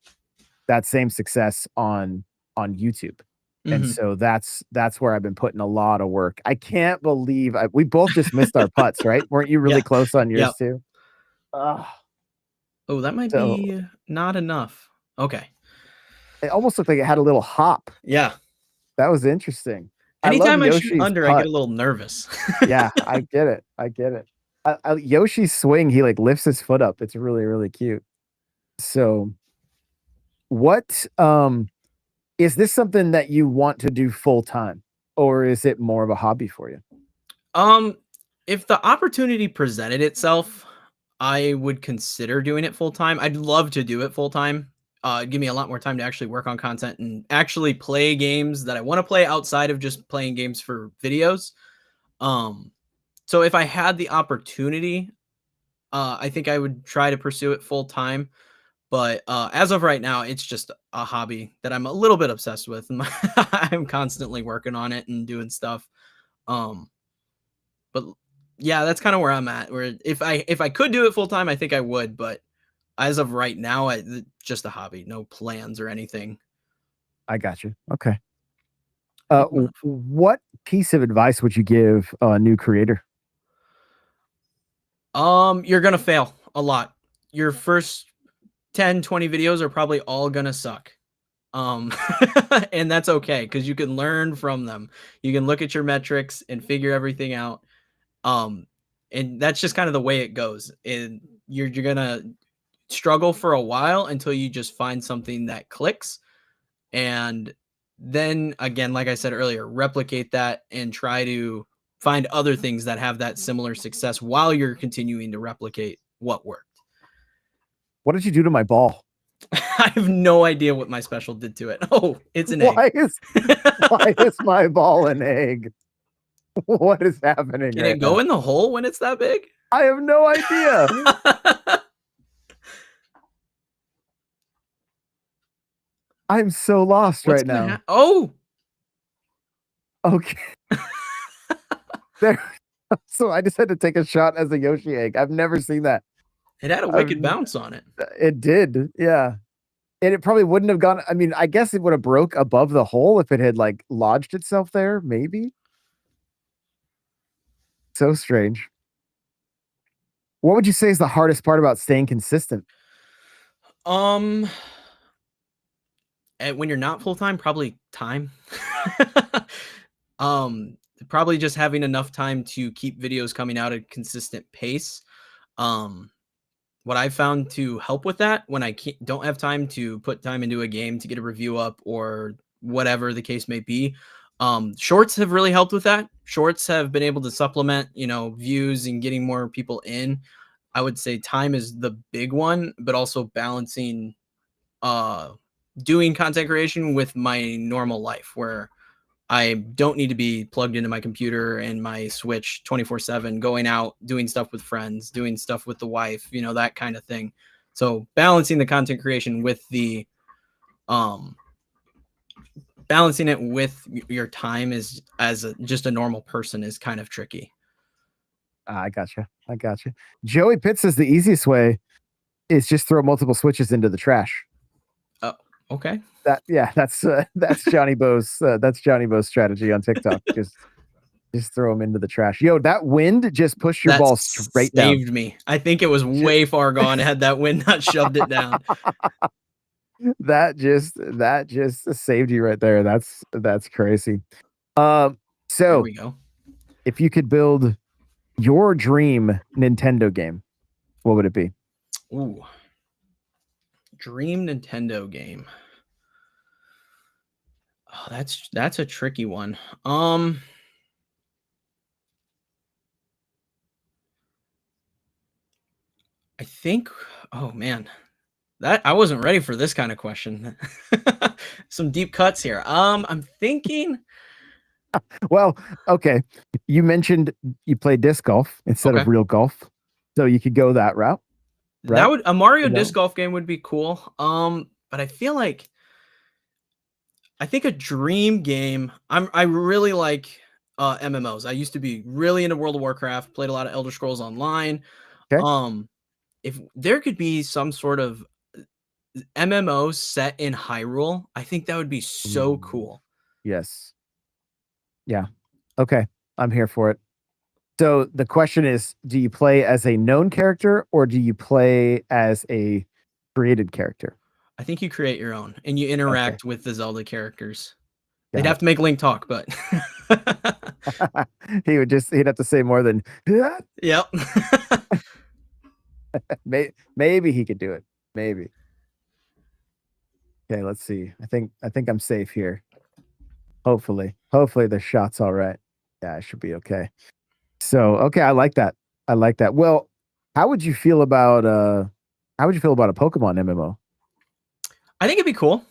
Speaker 1: success on YouTube. And so that's where I've been putting a lot of work. I can't believe we both just missed our putts, right? Weren't you really close on yours too?
Speaker 2: Oh, that might be not enough. Okay.
Speaker 1: It almost looked like it had a little hop.
Speaker 2: Yeah.
Speaker 1: That was interesting.
Speaker 2: Anytime I shoot under, I get a little nervous.
Speaker 1: Yeah, I get it. Yoshi's swing, he like lifts his foot up. It's really, really cute. So what is this something that you want to do full time, or is it more of a hobby for you?
Speaker 2: If the opportunity presented itself, I would consider doing it full time. I'd love to do it full time. Give me a lot more time to actually work on content and actually play games that I want to play outside of just playing games for videos. So if I had the opportunity, I think I would try to pursue it full time. But as of right now, it's just a hobby that I'm a little bit obsessed with. I'm constantly working on it and doing stuff. But yeah, that's kind of where I'm at. Where if I could do it full time, I think I would, but as of right now, just a hobby, no plans or anything.
Speaker 1: I got you. Okay.
Speaker 2: Cool enough.
Speaker 1: What piece of advice would you give a new creator?
Speaker 2: You're gonna fail a lot. Your first 10, 20 videos are probably all gonna suck. Um, and that's okay because you can learn from them. You can look at your metrics and figure everything out. Um, and that's just kind of the way it goes. And you're gonna struggle for a while until you just find something that clicks. And then again, like I said earlier, replicate that and try to find other things that have that similar success while you're continuing to replicate what worked.
Speaker 1: What did you do to my ball?
Speaker 2: I have no idea what my special did to it. Oh, it's an egg.
Speaker 1: Why is my ball an egg? What is happening
Speaker 2: Can
Speaker 1: right
Speaker 2: it go
Speaker 1: now?
Speaker 2: in the hole when it's that big?
Speaker 1: I have no idea. I'm so lost
Speaker 2: What's
Speaker 1: right
Speaker 2: gonna
Speaker 1: now.
Speaker 2: happen? Oh,
Speaker 1: Okay. There. So I just had to take a shot as a Yoshi egg. I've never seen that.
Speaker 2: it had a
Speaker 1: I've,
Speaker 2: wicked bounce on it.
Speaker 1: it did. Yeah. And it probably wouldn't have gone. I mean, I guess it would have broke above the hole if it had like lodged itself there, maybe. So strange. What would you say is the hardest part about staying consistent?
Speaker 2: Um, when you're not full time, probably time. um, Probably just having enough time to keep videos coming out at a consistent pace. Um, what I found to help with that when I don't have time to put time into a game to get a review up or whatever the case may be, shorts have really helped with that. Shorts have been able to supplement, views and getting more people in. I would say time is the big one, but also balancing uh doing content creation with my normal life where I don't need to be plugged into my computer and my Switch 24/7, going out, doing stuff with friends, doing stuff with the wife, that kind of thing. So balancing the content creation with the um balancing it with your time is just a normal person is kind of tricky.
Speaker 1: I gotcha. I gotcha. Joey Pitt says the easiest way is just throw multiple switches into the trash.
Speaker 2: Oh, okay.
Speaker 1: That's Johnny Bo's strategy on TikTok. Just throw them into the trash. Yo, that wind just pushed your
Speaker 2: That
Speaker 1: ball straight down.
Speaker 2: saved me. I think it was way far gone had that wind not shoved it down.
Speaker 1: That just saved you right there. That's crazy.
Speaker 2: There
Speaker 1: So
Speaker 2: we go.
Speaker 1: if you could build your dream Nintendo game, what would it be?
Speaker 2: Ooh. Dream Nintendo game. Oh, that's a tricky one. I think oh man. That I wasn't ready for this kind of question. Some deep cuts here. I'm thinking
Speaker 1: Well, okay. You mentioned you play disc golf instead
Speaker 2: okay.
Speaker 1: of real golf, so you could go that route,
Speaker 2: That
Speaker 1: right?
Speaker 2: would a Mario
Speaker 1: No.
Speaker 2: disc golf game would be cool. But I feel like I think a dream game. I really like MMOs. I used to be really into World of Warcraft, played a lot of Elder Scrolls Online.
Speaker 1: Okay.
Speaker 2: Um, if there could be some sort of MMO set in Hyrule, I think that would be so
Speaker 1: Ooh,
Speaker 2: cool.
Speaker 1: yes. Yeah. Okay. I'm here for it. So the question is, do you play as a known character or do you play as a created character?
Speaker 2: I think you create your own and you
Speaker 1: Okay.
Speaker 2: interact with the Zelda characters. They'd
Speaker 1: Got
Speaker 2: have
Speaker 1: it.
Speaker 2: to make Link talk, but
Speaker 1: He'd have to say more than
Speaker 2: yep.
Speaker 1: maybe he could do it. Maybe. Okay, let's see. I think I'm safe here. Hopefully. Hopefully the shot's all right. Yeah, I should be okay. So, okay, I like that. I like that. Well, how would you feel about how would you feel about a Pokemon MMO?
Speaker 2: I think it'd be cool.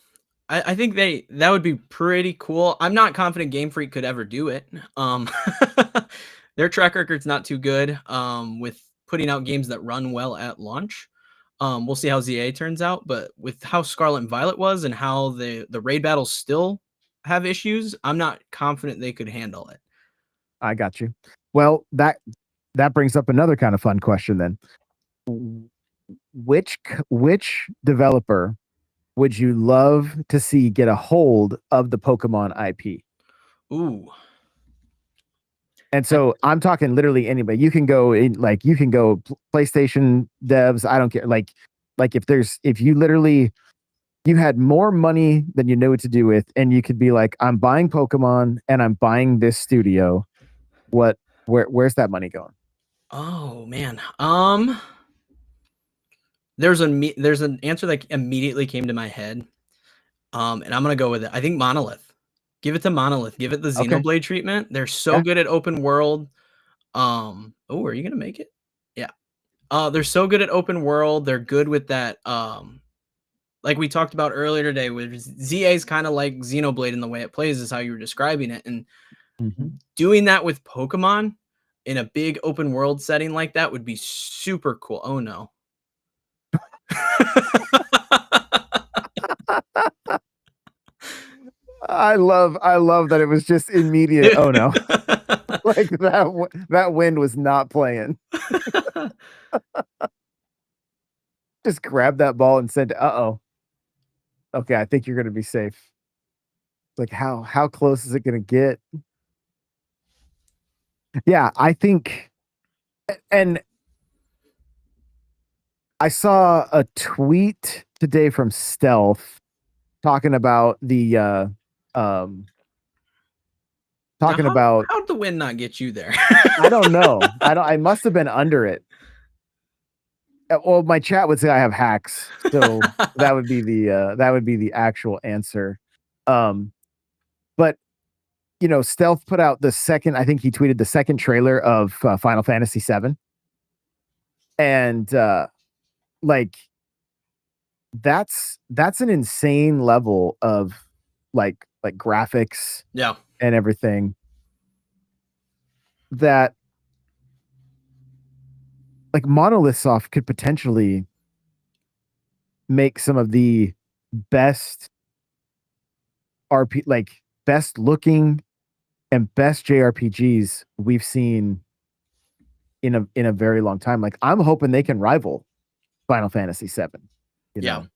Speaker 2: I think that would be pretty cool. I'm not confident Game Freak could ever do it. Um, their track record's not too good with putting out games that run well at launch. We'll see how ZA turns out, but with how Scarlet and Violet was and how the raid battles still have issues, I'm not confident they could handle it.
Speaker 1: I got you. Well, that brings up another kind of fun question then. Which developer would you love to see get a hold of the Pokemon IP?
Speaker 2: Ooh.
Speaker 1: And so I'm talking literally anybody. You can go in, like you can go PlayStation devs. I don't care. Like if you literally you had more money than you know what to do with, and you could be like, I'm buying Pokemon and I'm buying this studio. Where's that money going?
Speaker 2: Oh man. There's an answer that immediately came to my head. And I'm gonna go with it. I think Monolith. Give it to Monolith. Give it the
Speaker 1: Okay.
Speaker 2: Xenoblade treatment. They're so
Speaker 1: Yeah.
Speaker 2: good at open world. Oh, are you gonna make it? Yeah. They're so good at open world. They're good with that. Like we talked about earlier today, with ZA is kind of like Xenoblade in the way it plays, is how you were describing it. And
Speaker 1: Mhm.
Speaker 2: doing that with Pokemon in a big open world setting like that would be super cool. Oh no.
Speaker 1: I love that it was just immediate. Oh no. Like that wind was not playing. Just grab that ball and said, "Uh-oh. Okay, I think you're going to be safe." Like how close is it going to get? Yeah, I think and I saw a tweet today from Stealth talking about the um
Speaker 2: Now,
Speaker 1: talking about
Speaker 2: how'd the wind not get you there?
Speaker 1: I don't know. I must have been under it. Well, my chat would say I have hacks, so that would be the actual answer. Um, but Stealth put out the second. I think he tweeted the second trailer of Final Fantasy VII, and like that's an insane level of like graphics
Speaker 2: Yeah.
Speaker 1: and everything that like Monolith Soft could potentially make some of the best best looking and best JRPGs we've seen in a very long time. Like I'm hoping they can rival Final Fantasy VII. You
Speaker 2: Yeah.
Speaker 1: know,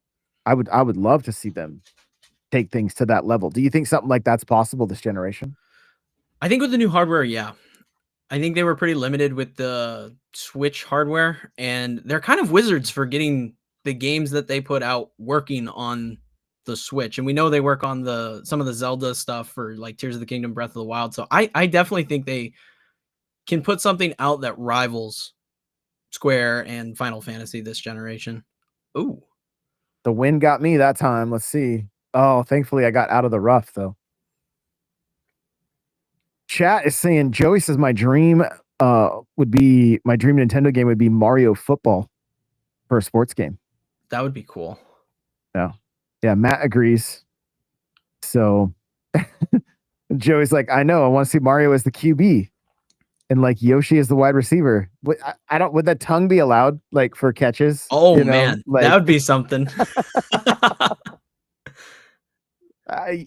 Speaker 1: I would love to see them take things to that level. Do you think something like that's possible this generation?
Speaker 2: I think with the new hardware, yeah. I think they were pretty limited with the Switch hardware, and they're kind of wizards for getting the games that they put out working on the Switch. And we know they work on some of the Zelda stuff for like Tears of the Kingdom, Breath of the Wild. So I definitely think they can put something out that rivals Square and Final Fantasy this generation. Ooh.
Speaker 1: The wind got me that time. Let's see. Oh, thankfully I got out of the rough though. Chat is saying Joey says my dream Nintendo game would be Mario Football for a sports game.
Speaker 2: That would be cool.
Speaker 1: Yeah. Yeah, Matt agrees. So Joey's like, I know, I want to see Mario as the QB and like Yoshi as the wide receiver. I don't would that tongue be allowed like for catches?
Speaker 2: Oh man,
Speaker 1: Like
Speaker 2: that would be something.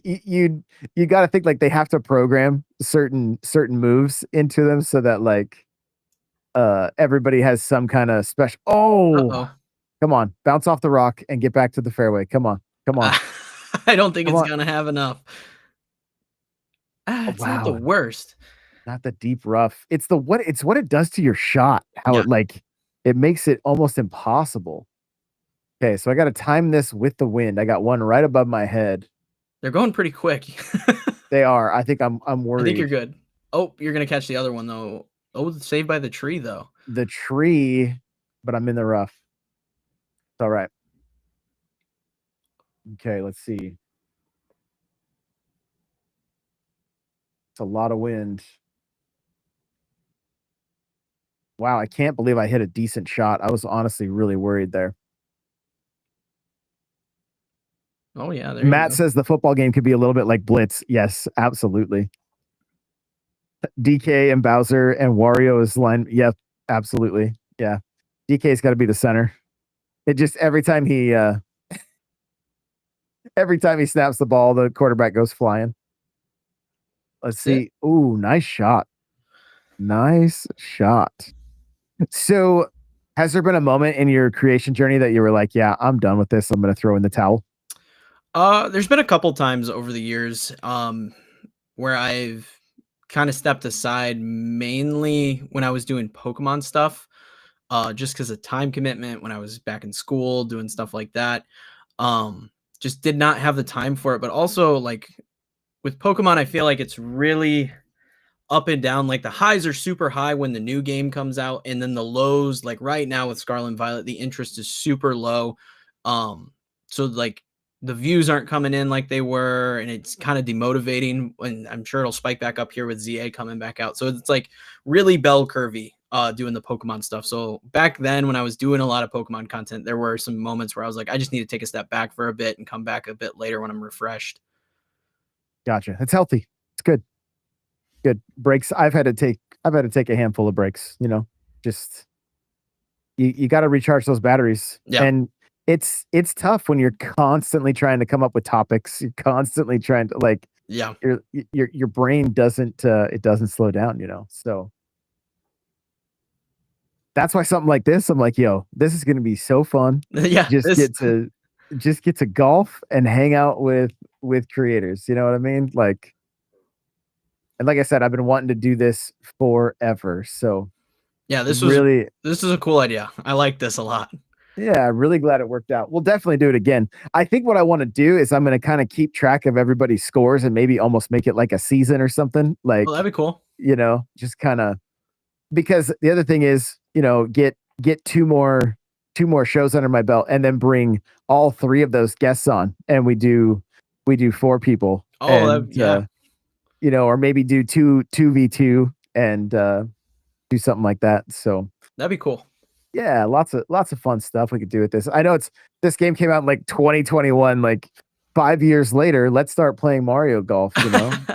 Speaker 1: you got to think like they have to program certain moves into them so that like everybody has some kind of special. Oh,
Speaker 2: Uh-oh.
Speaker 1: come on, bounce off the rock and get back to the fairway. Come on.
Speaker 2: I don't think
Speaker 1: Come
Speaker 2: it's
Speaker 1: on.
Speaker 2: gonna have enough. It's not the
Speaker 1: Wow,
Speaker 2: worst.
Speaker 1: not the deep rough. It's what it does to your shot. How
Speaker 2: Yeah.
Speaker 1: it makes it almost impossible. Okay, so I got to time this with the wind. I got one right above my head.
Speaker 2: They're going pretty quick.
Speaker 1: They are. I think I'm
Speaker 2: I
Speaker 1: worried.
Speaker 2: think you're good. Oh, you're gonna catch the other one though. Oh, saved by the tree though.
Speaker 1: The tree, but I'm in the rough. It's all right. Okay, let's see. It's a lot of wind. Wow, I can't believe I hit a decent shot. I was honestly really worried there.
Speaker 2: Oh yeah, there you
Speaker 1: Matt
Speaker 2: go.
Speaker 1: says the football game could be a little bit like Blitz. Yes, absolutely. DK and Bowser and Wario is line. Yep, absolutely. Yeah. DK's got to be the center. It just every time he snaps the ball, the quarterback goes flying. Let's see. Ooh, nice shot. Nice shot. So, has there been a moment in your creation journey that you were like, "Yeah, I'm done with this. I'm gonna throw in the towel"?
Speaker 2: There's been a couple times over the years, where I've kind of stepped aside, mainly when I was doing Pokemon stuff, just because of time commitment when I was back in school doing stuff like that. Um, just did not have the time for it. But also, like with Pokemon, I feel like it's really up and down. Like the highs are super high when the new game comes out, and then the lows, like right now with Scarlet and Violet, the interest is super low. Um, so like the views aren't coming in like they were, and it's kind of demotivating. And I'm sure it'll spike back up here with ZA coming back out. So it's like really bell curvy doing the Pokemon stuff. So back then when I was doing a lot of Pokemon content, there were some moments where I was like, I just need to take a step back for a bit and come back a bit later when I'm refreshed.
Speaker 1: Gotcha. It's healthy. It's good. Good. Breaks. I've had to take a handful of breaks, just you gotta recharge those batteries.
Speaker 2: Yeah.
Speaker 1: And it's tough when you're constantly trying to come up with topics. You're constantly trying to like
Speaker 2: Yeah.
Speaker 1: your brain doesn't it doesn't slow down. So that's why something like this, I'm like, yo, this is gonna be so fun.
Speaker 2: Yeah.
Speaker 1: Just
Speaker 2: This
Speaker 1: get to just get to golf and hang out with creators. You know what I mean? Like, and like I said, I've been wanting to do this forever. So
Speaker 2: Yeah,
Speaker 1: really,
Speaker 2: this is a cool idea. I like this a lot.
Speaker 1: yeah, really glad it worked out. We'll definitely do it again. I think what I want to do is I'm going to kind of keep track of everybody's scores and maybe almost make it like a season or something.
Speaker 2: Oh,
Speaker 1: Like,
Speaker 2: that'd be cool.
Speaker 1: just kind of, because the other thing is, get two more shows under my belt and then bring all three of those guests on and we do four people
Speaker 2: Oh, that,
Speaker 1: and
Speaker 2: yeah,
Speaker 1: or maybe do two v2 and do something like that. So
Speaker 2: that'd be cool.
Speaker 1: yeah, lots of fun stuff we could do with this. I know this game came out in like 2021, like 5 years later. Let's start playing Mario Golf.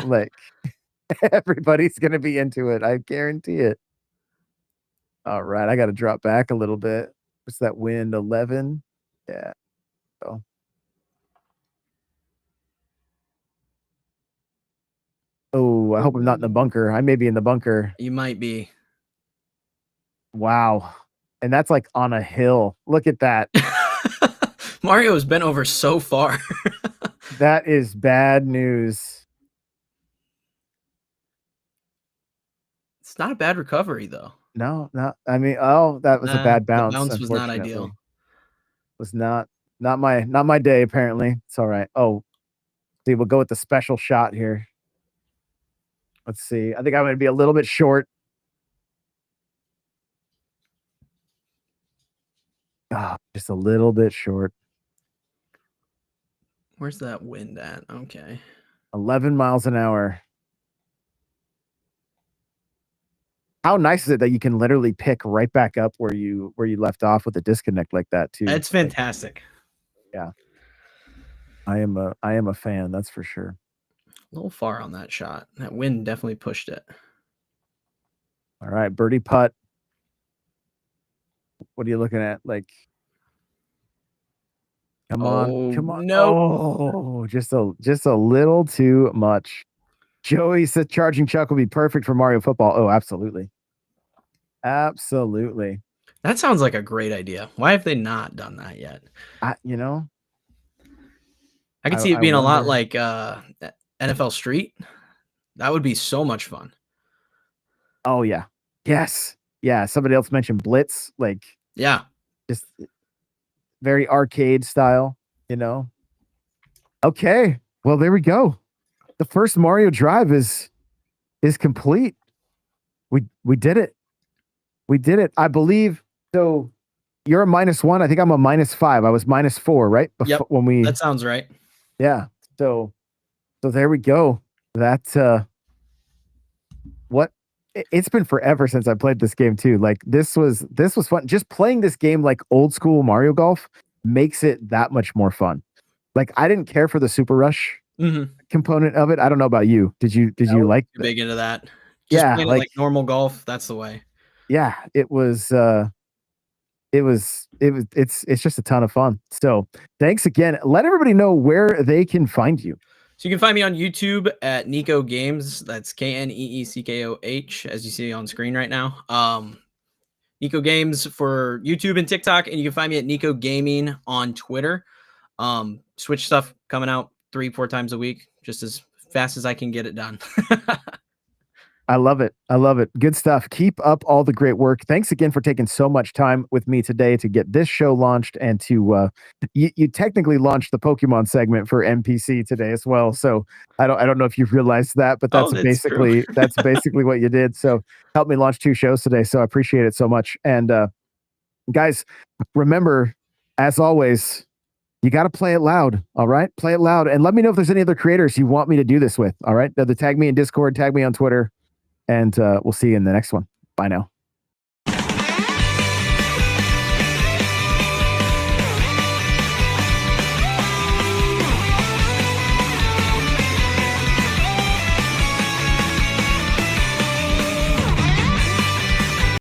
Speaker 1: Like everybody's gonna be into it. I guarantee it. All right, I got to drop back a little bit. What's that wind? 11. Yeah. So, oh, I hope I'm not in the
Speaker 2: Ooh,
Speaker 1: bunker. I may be in the bunker.
Speaker 2: you might be.
Speaker 1: Wow. And that's like on a hill. Look at that.
Speaker 2: Mario has been over so far.
Speaker 1: That is bad news.
Speaker 2: It's not a bad recovery though.
Speaker 1: No, not. I mean, oh, that was a bad
Speaker 2: The
Speaker 1: bounce.
Speaker 2: bounce was not ideal.
Speaker 1: Unfortunately, was not my day. Apparently, it's all right. Oh, see, we'll go with the special shot here. Let's see. I think I'm going to be a little bit short. Ah, just a little bit short.
Speaker 2: Where's that wind at? Okay.
Speaker 1: 11 miles an hour. How nice is it that you can literally pick right back up where you left off with a disconnect like that too?
Speaker 2: It's
Speaker 1: Like,
Speaker 2: fantastic.
Speaker 1: yeah, I am a fan. That's for sure.
Speaker 2: A little far on that shot. That wind definitely pushed it.
Speaker 1: All right, birdie putt. What are you looking at? Like, come on,
Speaker 2: Oh,
Speaker 1: come on.
Speaker 2: nope.
Speaker 1: Oh, just a little too much. Joey said charging Chuck will be perfect for Mario football. Oh, absolutely. Absolutely.
Speaker 2: That sounds like a great idea. Why have they not done that yet?
Speaker 1: I you know,
Speaker 2: I could
Speaker 1: I
Speaker 2: see it
Speaker 1: I
Speaker 2: being a lot
Speaker 1: wonder.
Speaker 2: like NFL Street. That would be so much fun.
Speaker 1: Oh yeah. Yes. Yeah, somebody else mentioned Blitz, like
Speaker 2: Yeah.
Speaker 1: just very arcade style, you know. Okay. Well, there we go. The first Mario Drive is complete. We did it. We did it. I believe so. You're a -1. I think I'm a -5. I was -4, right?
Speaker 2: Yep.
Speaker 1: Before when we
Speaker 2: That sounds right.
Speaker 1: yeah. So there we go. That what it's been forever since I played this game too. Like this was fun. Just playing this game like old school Mario Golf makes it that much more fun. Like I didn't care for the Super Rush
Speaker 2: Mhm.
Speaker 1: component of it. I don't know about you. Did
Speaker 2: I
Speaker 1: you
Speaker 2: wasn't
Speaker 1: like
Speaker 2: too
Speaker 1: that?
Speaker 2: big into that. Just
Speaker 1: Yeah,
Speaker 2: playing it
Speaker 1: like
Speaker 2: like normal golf, that's the way.
Speaker 1: yeah, it's just a ton of fun. So thanks again. Let everybody know where they can find you.
Speaker 2: So you can find me on YouTube at Kneechoh Games. That's Kneeckoh, as you see on screen right now. Kneechoh Games for YouTube and TikTok, and you can find me at Kneechoh Gaming on Twitter. Switch stuff coming out 3-4 times a week, just as fast as I can get it done.
Speaker 1: I love it. I love it. Good stuff. Keep up all the great work. Thanks again for taking so much time with me today to get this show launched and to you technically launched the Pokemon segment for NPC today as well. So I don't know if you've realized that, but that's basically that's basically what you did. So help me launch 2 shows today. So I appreciate it so much. And guys, remember, as always, you got to play it loud. All right. Play it loud. And let me know if there's any other creators you want me to do this with. All right. Tag me in Discord, tag me on Twitter. And we'll see you in the next one. Bye now.